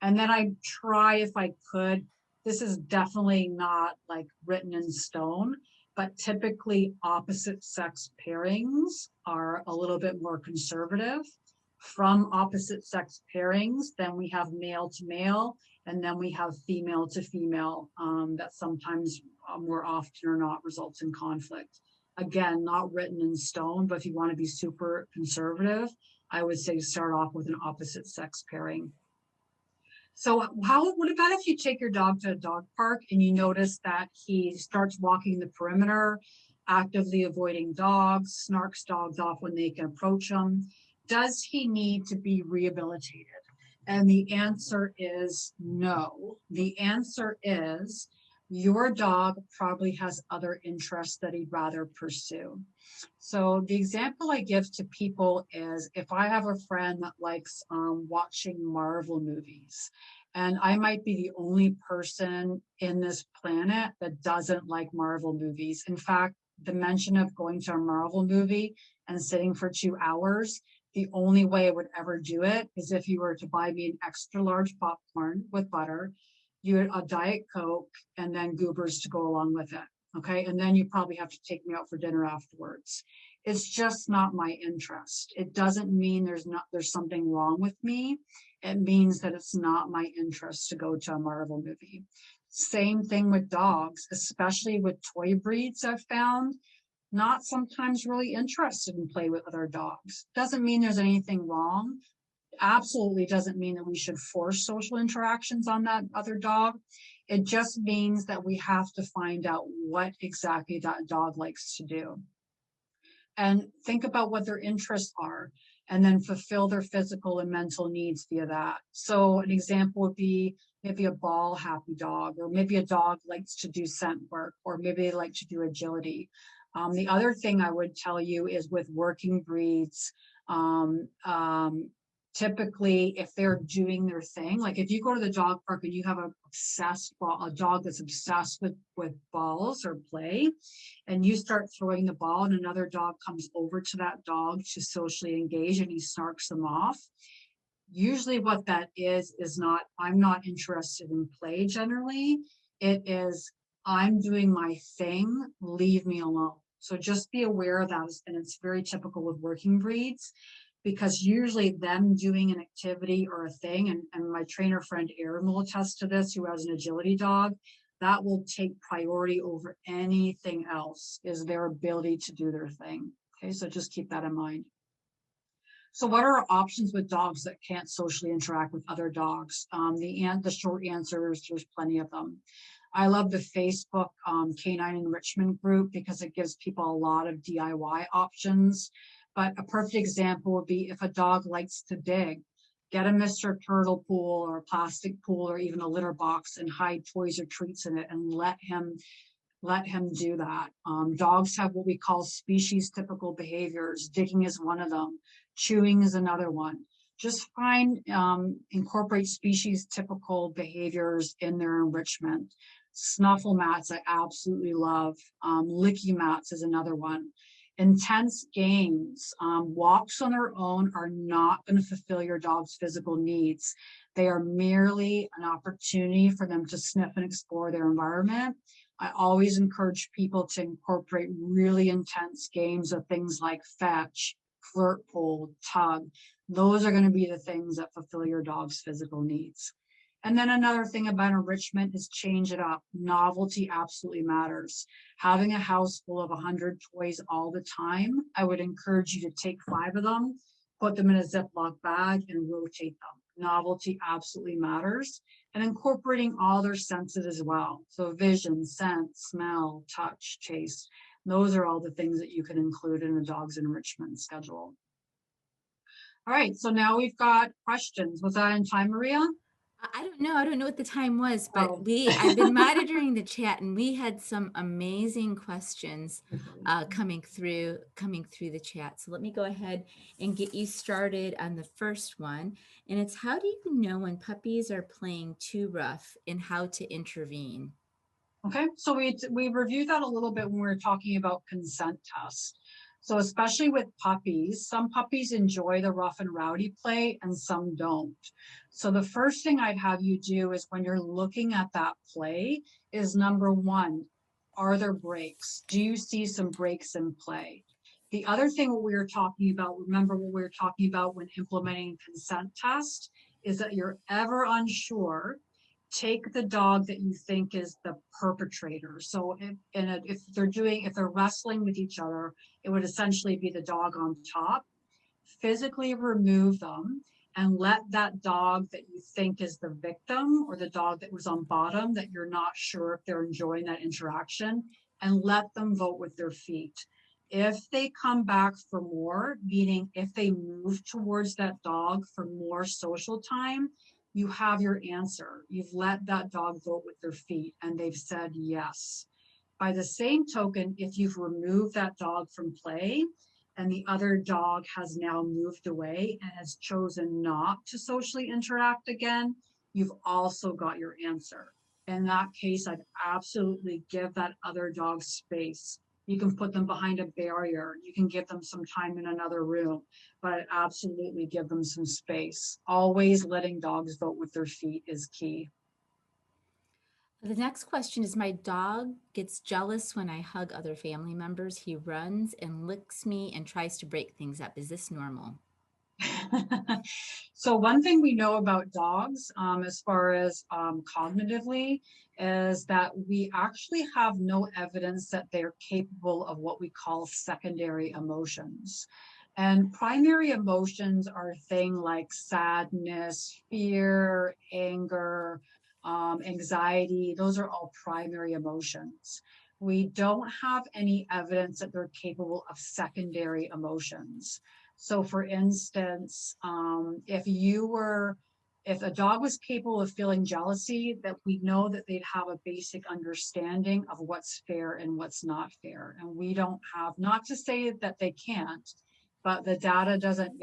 And then I try, if I could, this is definitely not like written in stone, but typically opposite sex pairings are a little bit more conservative. From opposite sex pairings, then we have male to male, and then we have female to female, that sometimes more often or not results in conflict. Again, not written in stone, but if you want to be super conservative, I would say start off with an opposite sex pairing. So what about if you take your dog to a dog park and you notice that he starts walking the perimeter, actively avoiding dogs, snarks dogs off when they can approach him? Does he need to be rehabilitated? And the answer is no. The answer is your dog probably has other interests that he'd rather pursue. So the example I give to people is if I have a friend that likes watching Marvel movies, and I might be the only person in this planet that doesn't like Marvel movies. In fact, the mention of going to a Marvel movie and sitting for 2 hours, the only way I would ever do it is if you were to buy me an extra large popcorn with butter, you had a Diet Coke, and then goobers to go along with it. Okay. And then you probably have to take me out for dinner afterwards. It's just not my interest. It doesn't mean there's something wrong with me. It means that it's not my interest to go to a Marvel movie. Same thing with dogs, especially with toy breeds I've found, not sometimes really interested in play with other dogs. Doesn't mean there's anything wrong. Absolutely doesn't mean that we should force social interactions on that other dog. It just means that we have to find out what exactly that dog likes to do and think about what their interests are and then fulfill their physical and mental needs via that. So an example would be maybe a ball happy dog, or maybe a dog likes to do scent work, or maybe they like to do agility. The other thing I would tell you is with working breeds, um, um, typically if they're doing their thing, like if you go to the dog park and you have a dog that's obsessed with balls or play, and you start throwing the ball and another dog comes over to that dog to socially engage and he snarks them off, usually what that is not, I'm not interested in play generally. It is, I'm doing my thing, leave me alone. So just be aware of that. And it's very typical with working breeds, because usually them doing an activity or a thing, and my trainer friend Erin will attest to this, who has an agility dog, that will take priority over anything else, is their ability to do their thing. Okay, so just keep that in mind. So what are our options with dogs that can't socially interact with other dogs? The short answer is there's plenty of them. I love the Facebook Canine enrichment group because it gives people a lot of DIY options. But a perfect example would be if a dog likes to dig, get a Mr. Turtle pool or a plastic pool or even a litter box and hide toys or treats in it and let him do that. Dogs have what we call species typical behaviors. Digging is one of them. Chewing is another one. Just incorporate species typical behaviors in their enrichment. Snuffle mats, I absolutely love. Licky mats is another one. Intense games, walks on their own are not going to fulfill your dog's physical needs. They are merely an opportunity for them to sniff and explore their environment. I always encourage people to incorporate really intense games of things like fetch, flirt pull, tug. Those are going to be the things that fulfill your dog's physical needs. And then another thing about enrichment is change it up. Novelty absolutely matters. Having a house full of 100 toys all the time, I would encourage you to take 5 of them, put them in a Ziploc bag and rotate them. Novelty absolutely matters, and incorporating all their senses as well. So vision, scent, smell, touch, taste. Those are all the things that you can include in a dog's enrichment schedule. All right, so now we've got questions. Was that in time, Maria? I don't know. I don't know what the time was, but Oh. I've been monitoring the chat and we had some amazing questions coming through the chat. So let me go ahead and get you started on the first one. And it's, how do you know when puppies are playing too rough and how to intervene? Okay, so we reviewed that a little bit when we were talking about consent tests. So especially with puppies, some puppies enjoy the rough and rowdy play and some don't. So the first thing I'd have you do is when you're looking at that play is number one, are there breaks? Do you see some breaks in play? The other thing what we were talking about, remember what we were talking about when implementing consent test, is that you're ever unsure, take the dog that you think is the perpetrator. So if they're wrestling with each other, it would essentially be the dog on top. Physically remove them and let that dog that you think is the victim, or the dog that was on bottom that you're not sure if they're enjoying that interaction, and let them vote with their feet. If they come back for more, meaning if they move towards that dog for more social time, you have your answer. You've let that dog vote with their feet and they've said yes. By the same token, if you've removed that dog from play and the other dog has now moved away and has chosen not to socially interact again, you've also got your answer. In that case, I'd absolutely give that other dog space. You can put them behind a barrier. You can give them some time in another room, but I'd absolutely give them some space. Always letting dogs vote with their feet is key. The next question is, my dog gets jealous when I hug other family members. He runs and licks me and tries to break things up. Is this normal? So one thing we know about dogs, as far as cognitively, is that we actually have no evidence that they're capable of what we call secondary emotions. And primary emotions are things like sadness, fear, anger, anxiety. Those are all primary emotions. We don't have any evidence that they're capable of secondary emotions. So for instance, if a dog was capable of feeling jealousy, that we know that they'd have a basic understanding of what's fair and what's not fair. And we don't have, not to say that they can't, but the data doesn't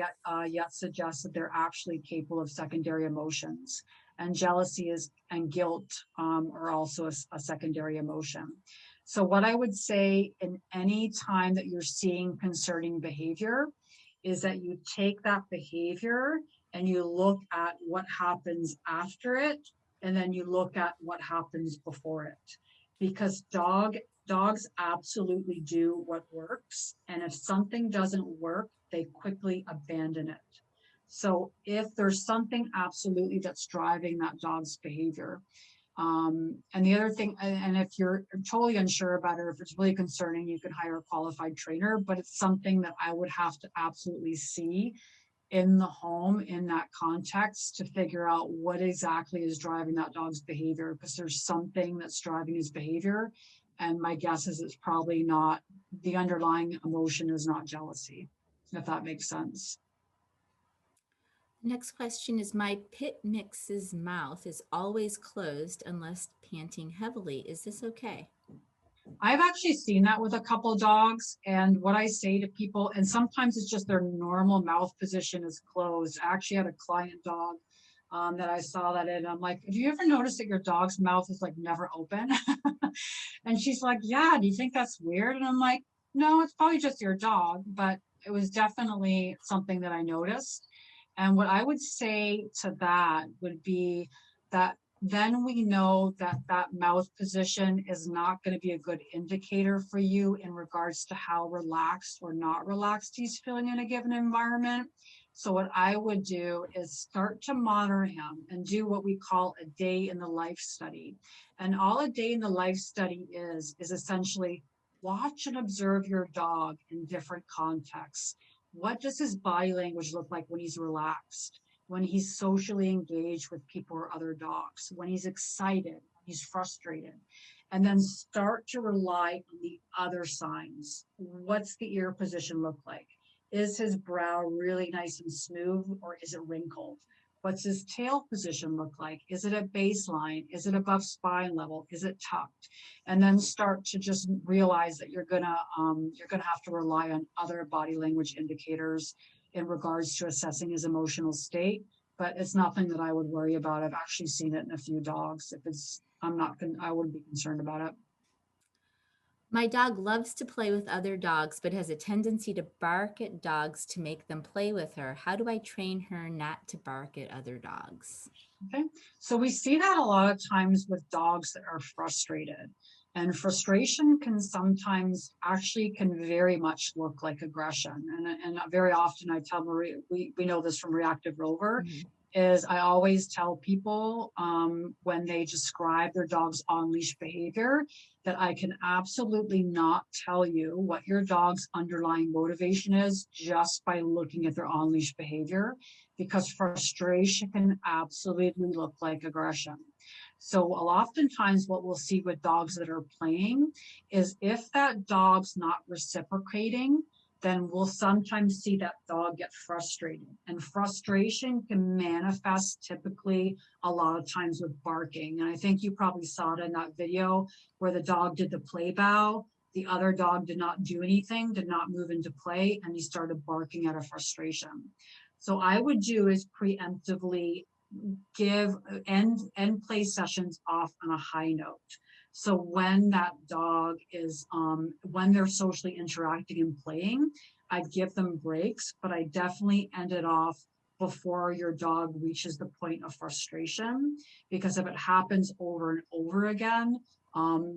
yet suggest that they're actually capable of secondary emotions. And jealousy and guilt are also a secondary emotion. So what I would say in any time that you're seeing concerning behavior is that you take that behavior and you look at what happens after it, and then you look at what happens before it. Because dogs absolutely do what works, and if something doesn't work, they quickly abandon it. So if there's something absolutely that's driving that dog's behavior, and the other thing, and if you're totally unsure about it, or if it's really concerning, you can hire a qualified trainer, but it's something that I would have to absolutely see in the home in that context to figure out what exactly is driving that dog's behavior, because there's something that's driving his behavior. And my guess is it's probably not, the underlying emotion is not jealousy, if that makes sense. Next question is, my pit mix's mouth is always closed unless panting heavily. Is this okay? I've actually seen that with a couple of dogs, and what I say to people, and sometimes it's just their normal mouth position is closed. I actually had a client dog that I saw that in. I'm like, have you ever noticed that your dog's mouth is like never open? And she's like, yeah, do you think that's weird? And I'm like, no, it's probably just your dog, but it was definitely something that I noticed. And what I would say to that would be that then we know that that mouth position is not going to be a good indicator for you in regards to how relaxed or not relaxed he's feeling in a given environment. So what I would do is start to monitor him and do what we call a day in the life study. And all a day in the life study is essentially watch and observe your dog in different contexts. What does his body language look like when he's relaxed, when he's socially engaged with people or other dogs, when he's excited, when he's frustrated? And then start to rely on the other signs. What's the ear position look like? Is his brow really nice and smooth, or is it wrinkled? What's his tail position look like? Is it at baseline? Is it above spine level? Is it tucked? And then start to just realize that you're gonna have to rely on other body language indicators in regards to assessing his emotional state. But it's nothing that I would worry about. I've actually seen it in a few dogs. If it's, I wouldn't be concerned about it. My dog loves to play with other dogs, but has a tendency to bark at dogs to make them play with her. How do I train her not to bark at other dogs? Okay, so we see that a lot of times with dogs that are frustrated. And frustration can sometimes actually can very much look like aggression. And very often I tell Marie, we know this from Reactive Rover, is I always tell people when they describe their dog's on-leash behavior that I can absolutely not tell you what your dog's underlying motivation is just by looking at their on-leash behavior, because frustration can absolutely look like aggression. So oftentimes what we'll see with dogs that are playing is if that dog's not reciprocating, then we'll sometimes see that dog get frustrated. And frustration can manifest typically a lot of times with barking. And I think you probably saw it in that video where the dog did the play bow. The other dog did not do anything, did not move into play, and he started barking out of frustration. So I would do is preemptively give end play sessions off on a high note. So when that dog is, when they're socially interacting and playing, I'd give them breaks, but I definitely end it off before your dog reaches the point of frustration, because if it happens over and over again,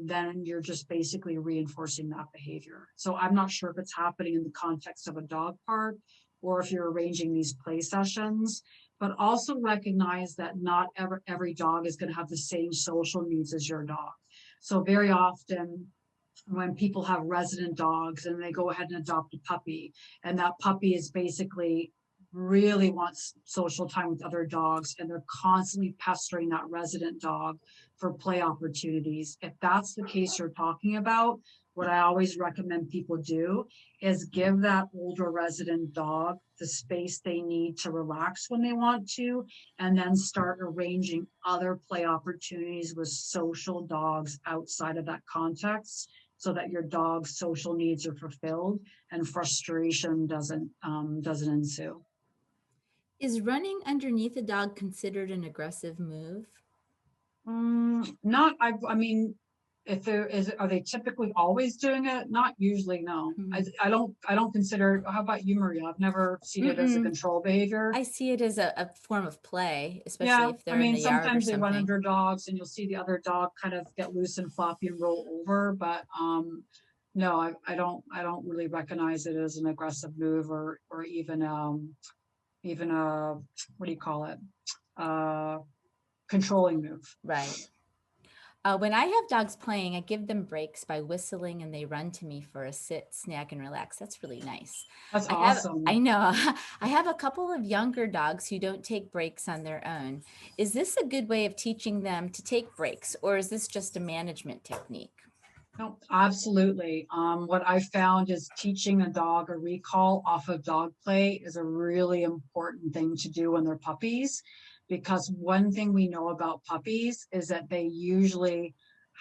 then you're just basically reinforcing that behavior. So I'm not sure if it's happening in the context of a dog park or if you're arranging these play sessions, but also recognize that not every dog is going to have the same social needs as your dog. So very often when people have resident dogs and they go ahead and adopt a puppy, and that puppy is basically really wants social time with other dogs, and they're constantly pestering that resident dog for play opportunities. If that's the case you're talking about, what I always recommend people do is give that older resident dog the space they need to relax when they want to, and then start arranging other play opportunities with social dogs outside of that context, so that your dog's social needs are fulfilled and frustration doesn't ensue. Is running underneath a dog considered an aggressive move? Not, I mean, if there is, are they typically always doing it? Not usually, no. I don't consider, how about you, Maria? I've never seen it as a control behavior. I see it as a form of play, especially Yeah, if I they're in mean, the yard or sometimes they run something. under dogs and you'll see the other dog kind of get loose and floppy and roll over, but no, I don't really recognize it as an aggressive move, or even a, what do you call it? Controlling move. Right. When I have dogs playing, I give them breaks by whistling and they run to me for a sit, snack, and relax. That's really nice. That's I awesome. know, I have a couple of younger dogs who don't take breaks on their own. Is this a good way of teaching them to take breaks, or is this just a management technique? No, absolutely. What I found is teaching a dog a recall off of dog play is a really important thing to do when they're puppies, because one thing we know about puppies is that they usually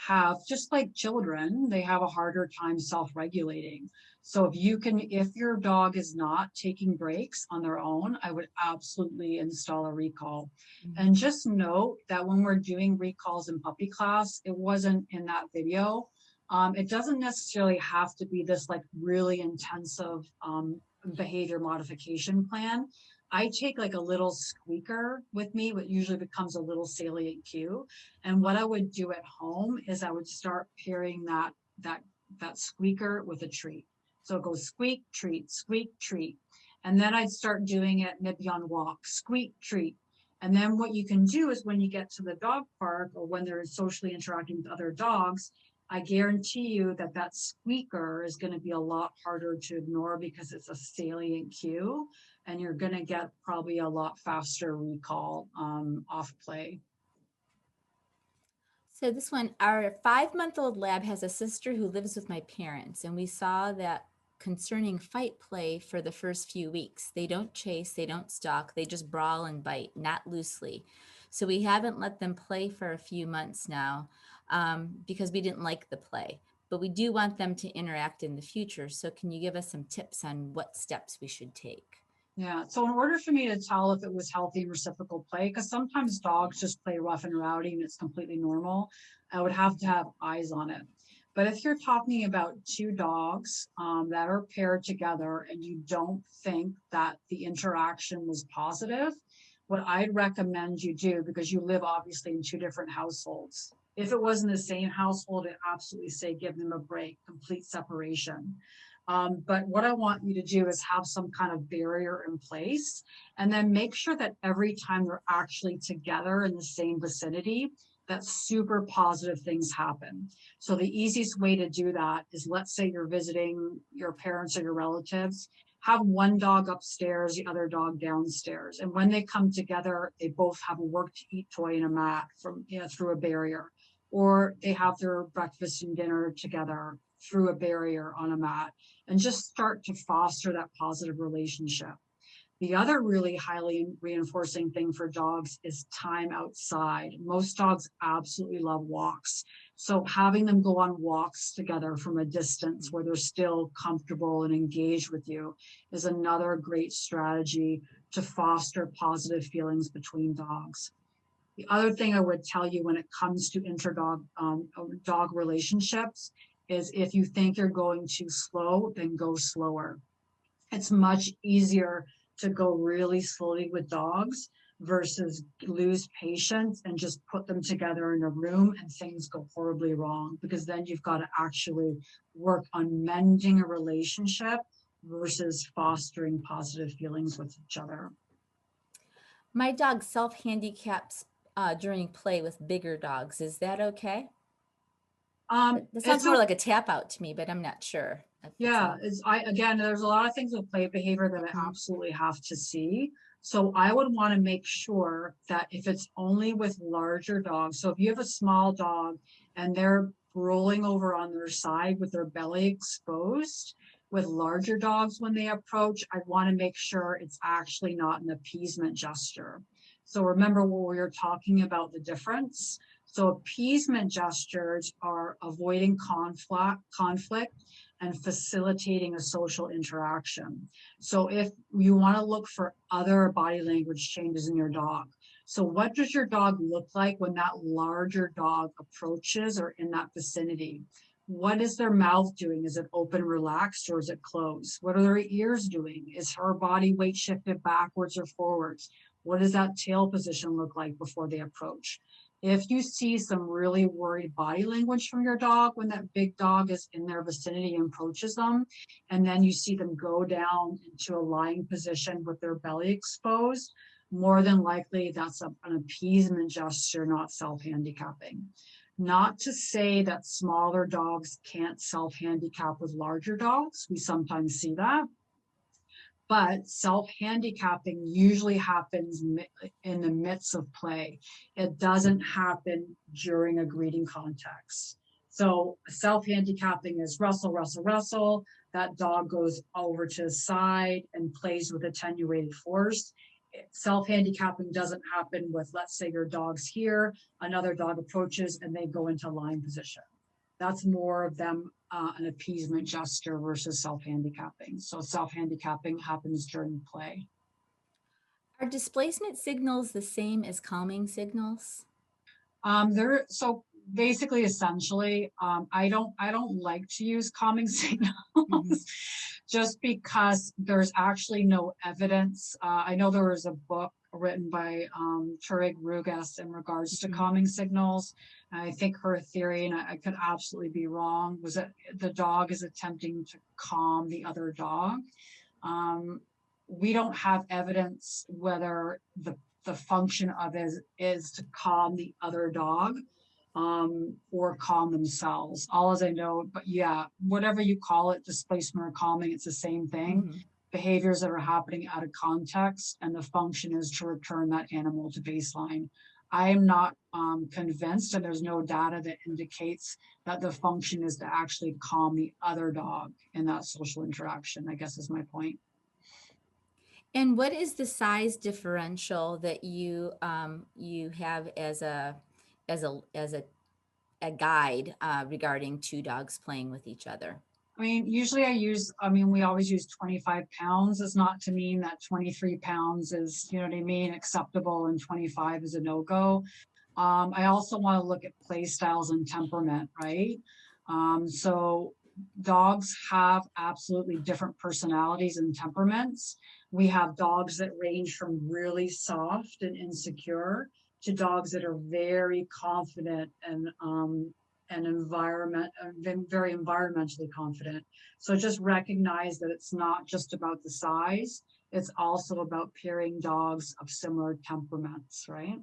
have, just like children, they have a harder time self-regulating. So if your dog is not taking breaks on their own, I would absolutely install a recall. And just note that when we're doing recalls in puppy class, it wasn't in that video. It doesn't necessarily have to be this like really intensive behavior modification plan. I take like a little squeaker with me, what usually becomes a little salient cue. And what I would do at home is I would start pairing that squeaker with a treat. So it goes squeak, treat, squeak, treat. And then I'd start doing it maybe on walk, squeak, treat. And then what you can do is when you get to the dog park or when they're socially interacting with other dogs, I guarantee you that that squeaker is going to be a lot harder to ignore because it's a salient cue, and you're going to get probably a lot faster recall off play. So this one, our 5-month-old lab has a sister who lives with my parents, and we saw that concerning fight play for the first few weeks. They don't chase, they don't stalk, they just brawl and bite, not loosely. So we haven't let them play for a few months now because we didn't like the play, but we do want them to interact in the future. So can you give us some tips on what steps we should take? Yeah, so in order for me to tell if it was healthy reciprocal play, because sometimes dogs just play rough and rowdy and it's completely normal, I would have to have eyes on it. But if you're talking about two dogs that are paired together and you don't think that the interaction was positive, what I'd recommend you do, because you live obviously in two different households, if it was in the same household, I'd absolutely say give them a break, complete separation. But what I want you to do is have some kind of barrier in place, and then make sure that every time they're actually together in the same vicinity, that super positive things happen. So the easiest way to do that is, let's say you're visiting your parents or your relatives, have one dog upstairs, the other dog downstairs. And when they come together, they both have a work to eat toy and a mat from, through a barrier. or they have their breakfast and dinner together through a barrier on a mat, and just start to foster that positive relationship. The other really highly reinforcing thing for dogs is time outside. Most dogs absolutely love walks. So having them go on walks together from a distance where they're still comfortable and engaged with you is another great strategy to foster positive feelings between dogs. The other thing I would tell you when it comes to dog relationships is if you think you're going too slow, then go slower. It's much easier to go really slowly with dogs versus lose patience and just put them together in a room and things go horribly wrong, because then you've got to actually work on mending a relationship versus fostering positive feelings with each other. My dog self-handicaps during play with bigger dogs. Is that okay? That sounds It's more like a tap out to me, but I'm not sure. Yeah, again, there's a lot of things with play behavior that I absolutely have to see. So I would want to make sure that if it's only with larger dogs, so if you have a small dog and they're rolling over on their side with their belly exposed, with larger dogs when they approach, I want to make sure it's actually not an appeasement gesture. So remember what we were talking about, the difference. So appeasement gestures are avoiding conflict and facilitating a social interaction. So if you want to look for other body language changes in your dog, so what does your dog look like when that larger dog approaches or in that vicinity? What is their mouth doing? Is it open, relaxed, or is it closed? What are their ears doing? Is her body weight shifted backwards or forwards? What does that tail position look like before they approach? If you see some really worried body language from your dog when that big dog is in their vicinity and approaches them, and then you see them go down into a lying position with their belly exposed, more than likely that's an appeasement gesture, not self-handicapping. Not to say that smaller dogs can't self-handicap with larger dogs. We sometimes see that. But self-handicapping usually happens in the midst of play. It doesn't happen during a greeting context. So self-handicapping is wrestle, wrestle, wrestle. That dog goes over to the side and plays with attenuated force. Self-handicapping doesn't happen with, let's say your dog's here, another dog approaches and they go into lying position. That's more of them an appeasement gesture versus self-handicapping. So self-handicapping happens during play. Are displacement signals the same as calming signals? So basically, essentially, I don't like to use calming signals just because there's actually no evidence. I know there was a book written by Turig Rugas in regards to calming signals. I think her theory, and I could absolutely be wrong, was that the dog is attempting to calm the other dog. We don't have evidence whether the function of it is to calm the other dog or calm themselves. All as I know, but yeah, whatever you call it, displacement or calming, it's the same thing. Behaviors that are happening out of context, and the function is to return that animal to baseline. I am not convinced, and there's no data that indicates that the function is to actually calm the other dog in that social interaction, I guess is my point. And what is the size differential that you have as a guide regarding two dogs playing with each other? I mean, usually we always use 25 pounds. It's not to mean that 23 pounds is, you know what I mean, acceptable and 25 is a no-go. I also want to look at play styles and temperament, right? So dogs have absolutely different personalities and temperaments. We have dogs that range from really soft and insecure to dogs that are very confident and very environmentally confident. So just recognize that it's not just about the size, it's also about pairing dogs of similar temperaments, right?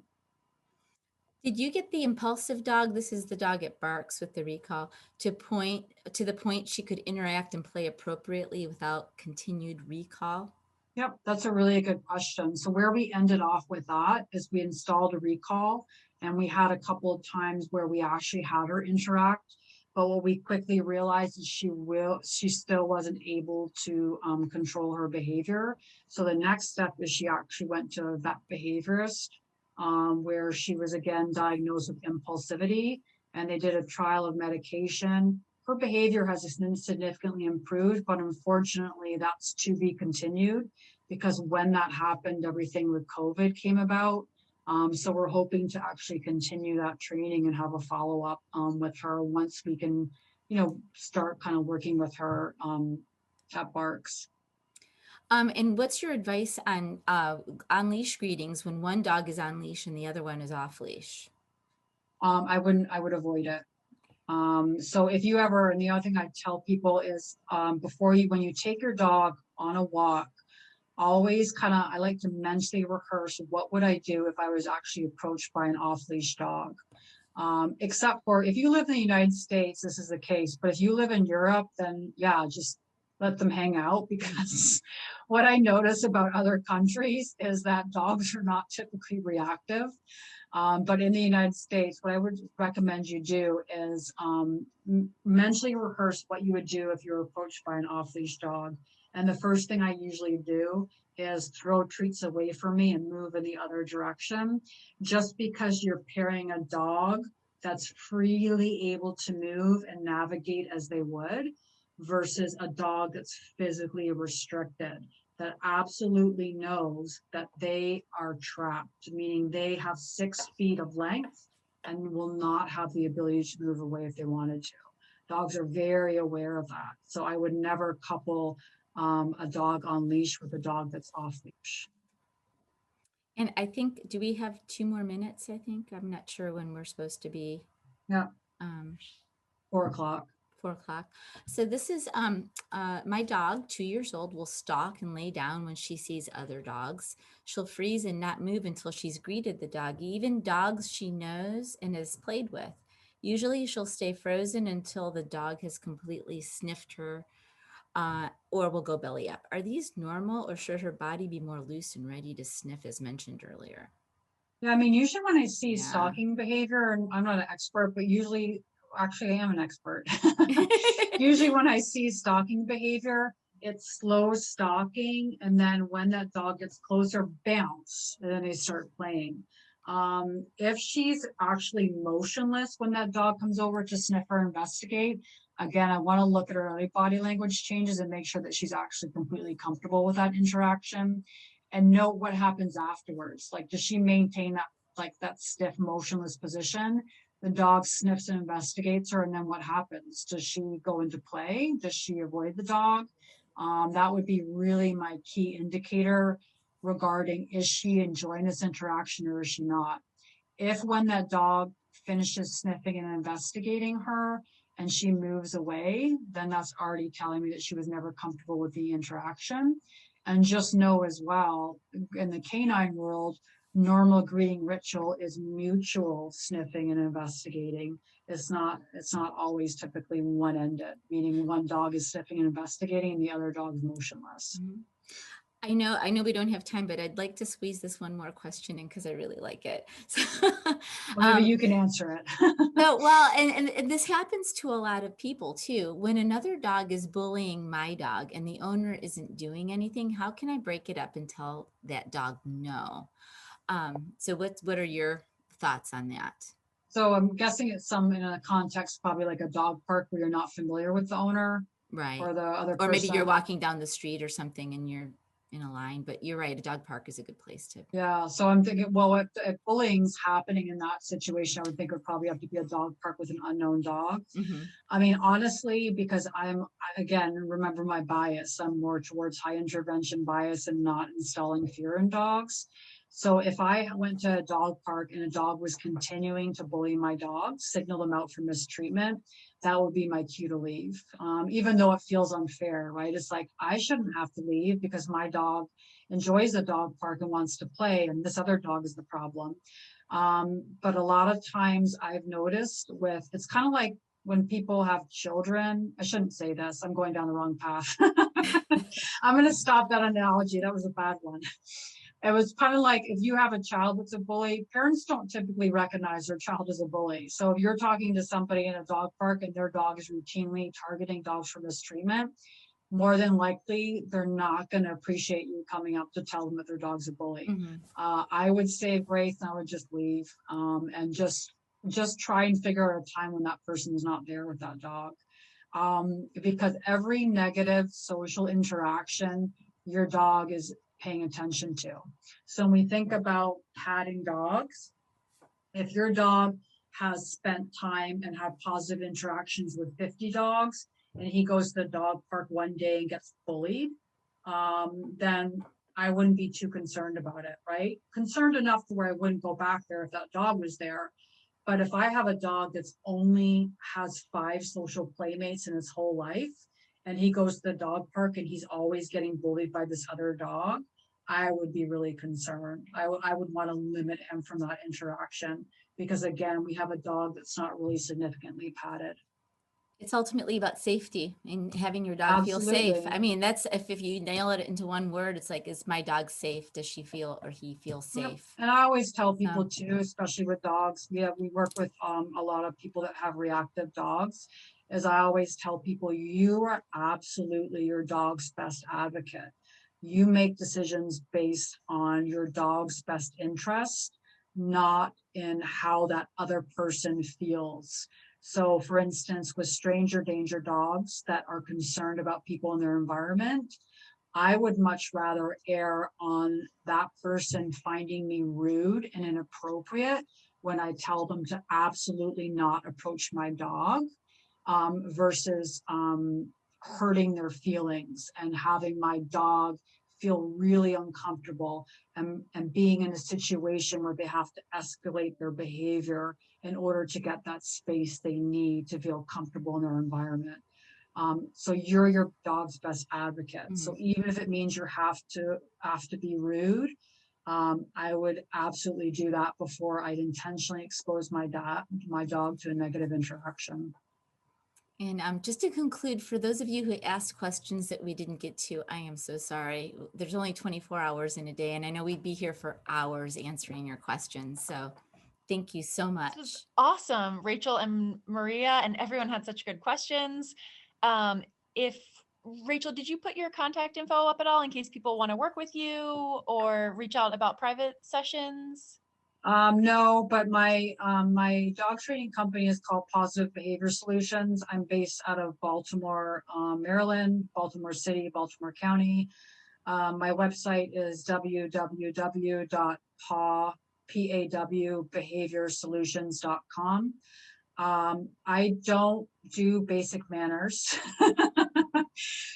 Did you get the impulsive dog? This is the dog it barks with the recall to the point she could interact and play appropriately without continued recall? Yep, that's a really good question. So where we ended off with that is we installed a recall, And we had a couple of times where we actually had her interact, but what we quickly realized is she still wasn't able to control her behavior. So the next step is she actually went to a vet behaviorist, where she was again diagnosed with impulsivity, and they did a trial of medication. Her behavior has significantly improved, but unfortunately that's to be continued, because when that happened, everything with COVID came about. So we're hoping to actually continue that training and have a follow-up with her once we can, start kind of working with her at Barks. And what's your advice on leash greetings when one dog is on leash and the other one is off leash? I would avoid it. So if you ever, and the other thing I tell people is when you take your dog on a walk, always I like to mentally rehearse, what would I do if I was actually approached by an off-leash dog? Except for if you live in the United States, this is the case, but if you live in Europe, then yeah, just let them hang out, because what I notice about other countries is that dogs are not typically reactive. But in the United States, what I would recommend you do is mentally rehearse what you would do if you're approached by an off-leash dog. And the first thing I usually do is throw treats away from me and move in the other direction, just because you're pairing a dog that's freely able to move and navigate as they would, versus a dog that's physically restricted, that absolutely knows that they are trapped, meaning they have 6 feet of length and will not have the ability to move away if they wanted to. Dogs are very aware of that. So I would never couple a dog on leash with a dog that's off leash. And I think, do we have 2 more minutes? I think I'm not sure when we're supposed to be. Yeah. Um, 4 o'clock. 4 o'clock. So this is my dog, 2 years old, will stalk and lay down when she sees other dogs. She'll freeze and not move until she's greeted the dog, even dogs she knows and has played with. Usually she'll stay frozen until the dog has completely sniffed her, or will go belly up. Are these normal, or should her body be more loose and ready to sniff as mentioned earlier? Yeah, I mean, usually when I see Yeah. stalking behavior, and I'm not an expert, but usually, actually I am an expert. Usually when I see stalking behavior, it's slow stalking, and then when that dog gets closer, bounce, and then they start playing. If she's actually motionless when that dog comes over to sniff or investigate, again, I want to look at her early body language changes and make sure that she's actually completely comfortable with that interaction, and note what happens afterwards. Like, does she maintain that stiff, motionless position? The dog sniffs and investigates her, and then what happens? Does she go into play? Does she avoid the dog? That would be really my key indicator regarding, is she enjoying this interaction or is she not? If when that dog finishes sniffing and investigating her and she moves away, then that's already telling me that she was never comfortable with the interaction. And just know as well, in the canine world, normal greeting ritual is mutual sniffing and investigating. It's not always typically one-ended, meaning one dog is sniffing and investigating and the other dog is motionless. Mm-hmm. I know we don't have time, but I'd like to squeeze this one more question in because I really like it. So, well, maybe you can answer it. No, well, and this happens to a lot of people too. When another dog is bullying my dog and the owner isn't doing anything, how can I break it up and tell that dog no? So what are your thoughts on that? So I'm guessing it's in a context, probably like a dog park where you're not familiar with the owner, right? Or the other or person. Maybe you're walking down the street or something and you're in a line, but you're right. A dog park is a good place to. Yeah. So I'm thinking, well, if bullying's happening in that situation, I would think it would probably have to be a dog park with an unknown dog. Mm-hmm. I mean, honestly, because again, remember my bias, I'm more towards high intervention bias and not installing fear in dogs. So if I went to a dog park and a dog was continuing to bully my dog, signal them out for mistreatment, that would be my cue to leave. Even though it feels unfair, right? It's like, I shouldn't have to leave because my dog enjoys the dog park and wants to play, and this other dog is the problem. But a lot of times I've noticed it's kind of like when people have children. I shouldn't say this, I'm going down the wrong path. I'm going to stop that analogy. That was a bad one. It was kind of like if you have a child that's a bully, parents don't typically recognize their child as a bully. So if you're talking to somebody in a dog park and their dog is routinely targeting dogs for mistreatment, more than likely they're not going to appreciate you coming up to tell them that their dog's a bully. Mm-hmm. I would save grace and I would just leave, and just try and figure out a time when that person's not there with that dog. Because every negative social interaction your dog is paying attention to. So when we think about patting dogs, if your dog has spent time and had positive interactions with 50 dogs, and he goes to the dog park one day and gets bullied, then I wouldn't be too concerned about it, right? Concerned enough to where I wouldn't go back there if that dog was there. But if I have a dog that's only has 5 social playmates in his whole life, and he goes to the dog park and he's always getting bullied by this other dog, I would be really concerned. I would want to limit him from that interaction because, again, we have a dog that's not really significantly patted. It's ultimately about safety and having your dog feel safe. Absolutely. I mean, that's if you nail it into one word, it's like, is my dog safe? Does she feel or he feel Yep. safe? And I always tell So, people too, especially with dogs, we work with a lot of people that have reactive dogs. As I always tell people, you are absolutely your dog's best advocate. You make decisions based on your dog's best interest, not in how that other person feels. So for instance, with stranger danger dogs that are concerned about people in their environment, I would much rather err on that person finding me rude and inappropriate when I tell them to absolutely not approach my dog, versus hurting their feelings and having my dog feel really uncomfortable and being in a situation where they have to escalate their behavior in order to get that space they need to feel comfortable in their environment. So you're your dog's best advocate. mhm. So even if it means you have to be rude, I would absolutely do that before I'd intentionally expose my dog to a negative interaction. And just to conclude, for those of you who asked questions that we didn't get to, I am so sorry. There's only 24 hours in a day, and I know we'd be here for hours answering your questions. So thank you so This was much. awesome. Rachel and Maria and everyone had such good questions. If Rachel, did you put your contact info up at all in case people want to work with you or reach out about private sessions? No, but my dog training company is called Pawsitive Behavior Solutions. I'm based out of Baltimore, Maryland, Baltimore City, Baltimore County. My website is www.pawbehaviorsolutions.com. I don't do basic manners.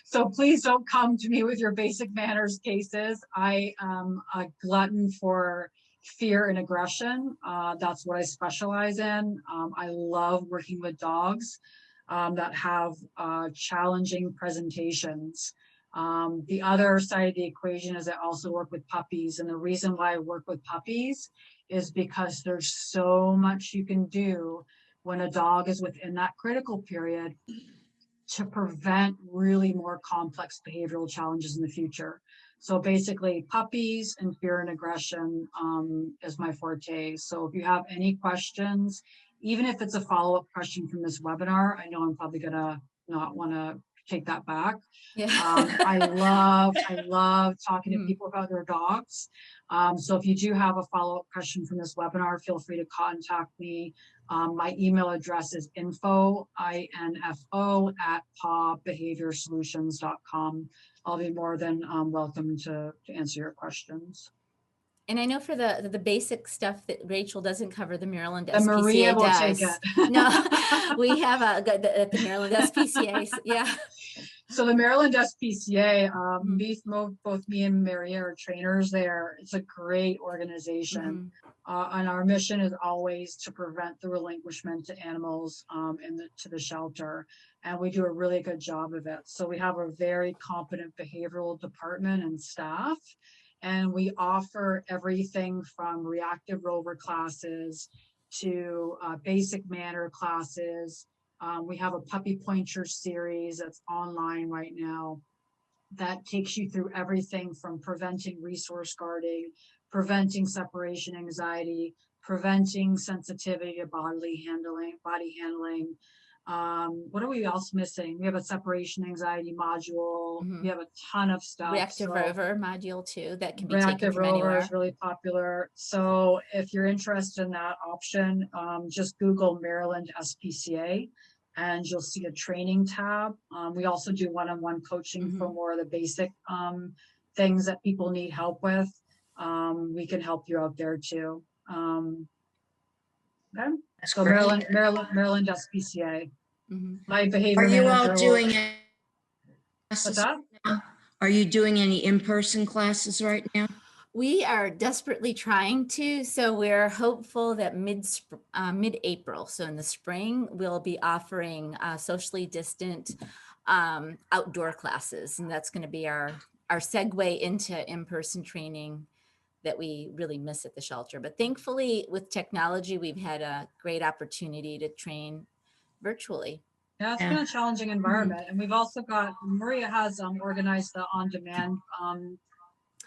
So please don't come to me with your basic manners cases. I am a glutton for fear and aggression. That's what I specialize in. I love working with dogs that have challenging presentations. The other side of the equation is I also work with puppies. And the reason why I work with puppies is because there's so much you can do when a dog is within that critical period to prevent really more complex behavioral challenges in the future. So basically puppies and fear and aggression is my forte. So if you have any questions, even if it's a follow-up question from this webinar, I know I'm probably gonna not wanna take that back. Yeah. I love talking to Mhm. people about their dogs. So if you do have a follow-up question from this webinar, feel free to contact me. My email address is info, I-N-F-O, @pawbehaviorsolutions.com. I'll be more than welcome to answer your questions. And I know for the basic stuff that Rachel doesn't cover, the Maryland And Maria SPCA will take does. it. No, we have the Maryland SPCA. Yeah. So the Maryland SPCA, Mhm. both me and Maria are trainers there. It's a great organization. Mhm. And our mission is always to prevent the relinquishment to animals to the shelter. And we do a really good job of it. So we have a very competent behavioral department and staff. And we offer everything from reactive rover classes to basic manner classes. We have a puppy pointer series that's online right now. that takes you through everything from preventing resource guarding, preventing separation anxiety, preventing sensitivity to body handling. What are we else missing? We have a separation anxiety module. We have a ton of stuff. Reactive so- rover module too, that can be taken Reactive from rover anywhere. is really popular. So if you're interested in that option, just Google Maryland SPCA and you'll see a training tab. We also do one-on-one coaching for more of the basic things that people need help with. We can help you out there too. Okay. That's So great. Maryland SPCA. Mhm. My behavior Are you manager all will- doing it? What's that? Are you doing any in-person classes right now? We are desperately trying to, so we're hopeful that mid-April, so in the spring, we'll be offering socially distant outdoor classes, and that's going to be our segue into in-person training that we really miss at the shelter. But thankfully, with technology, we've had a great opportunity to train virtually. Yeah, it's Yeah. been a challenging environment. And we've also got, Maria has organized the on-demand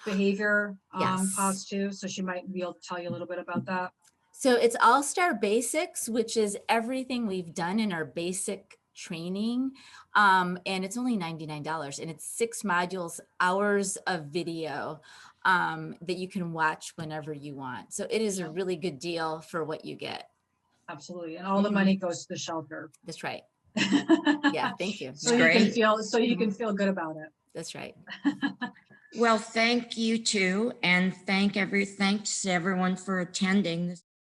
behavior Yes. class too. So she might be able to tell you a little bit about that. So it's All-Star Basics, which is everything we've done in our basic training. And it's only $99 and it's 6 modules, hours of video that you can watch whenever you want. So it is a really good deal for what you get. Absolutely. And all the money goes to the shelter. That's right. Yeah, thank you. So Yeah, you can feel good about it. that's right. Well, thank you too. And thanks everyone for attending this.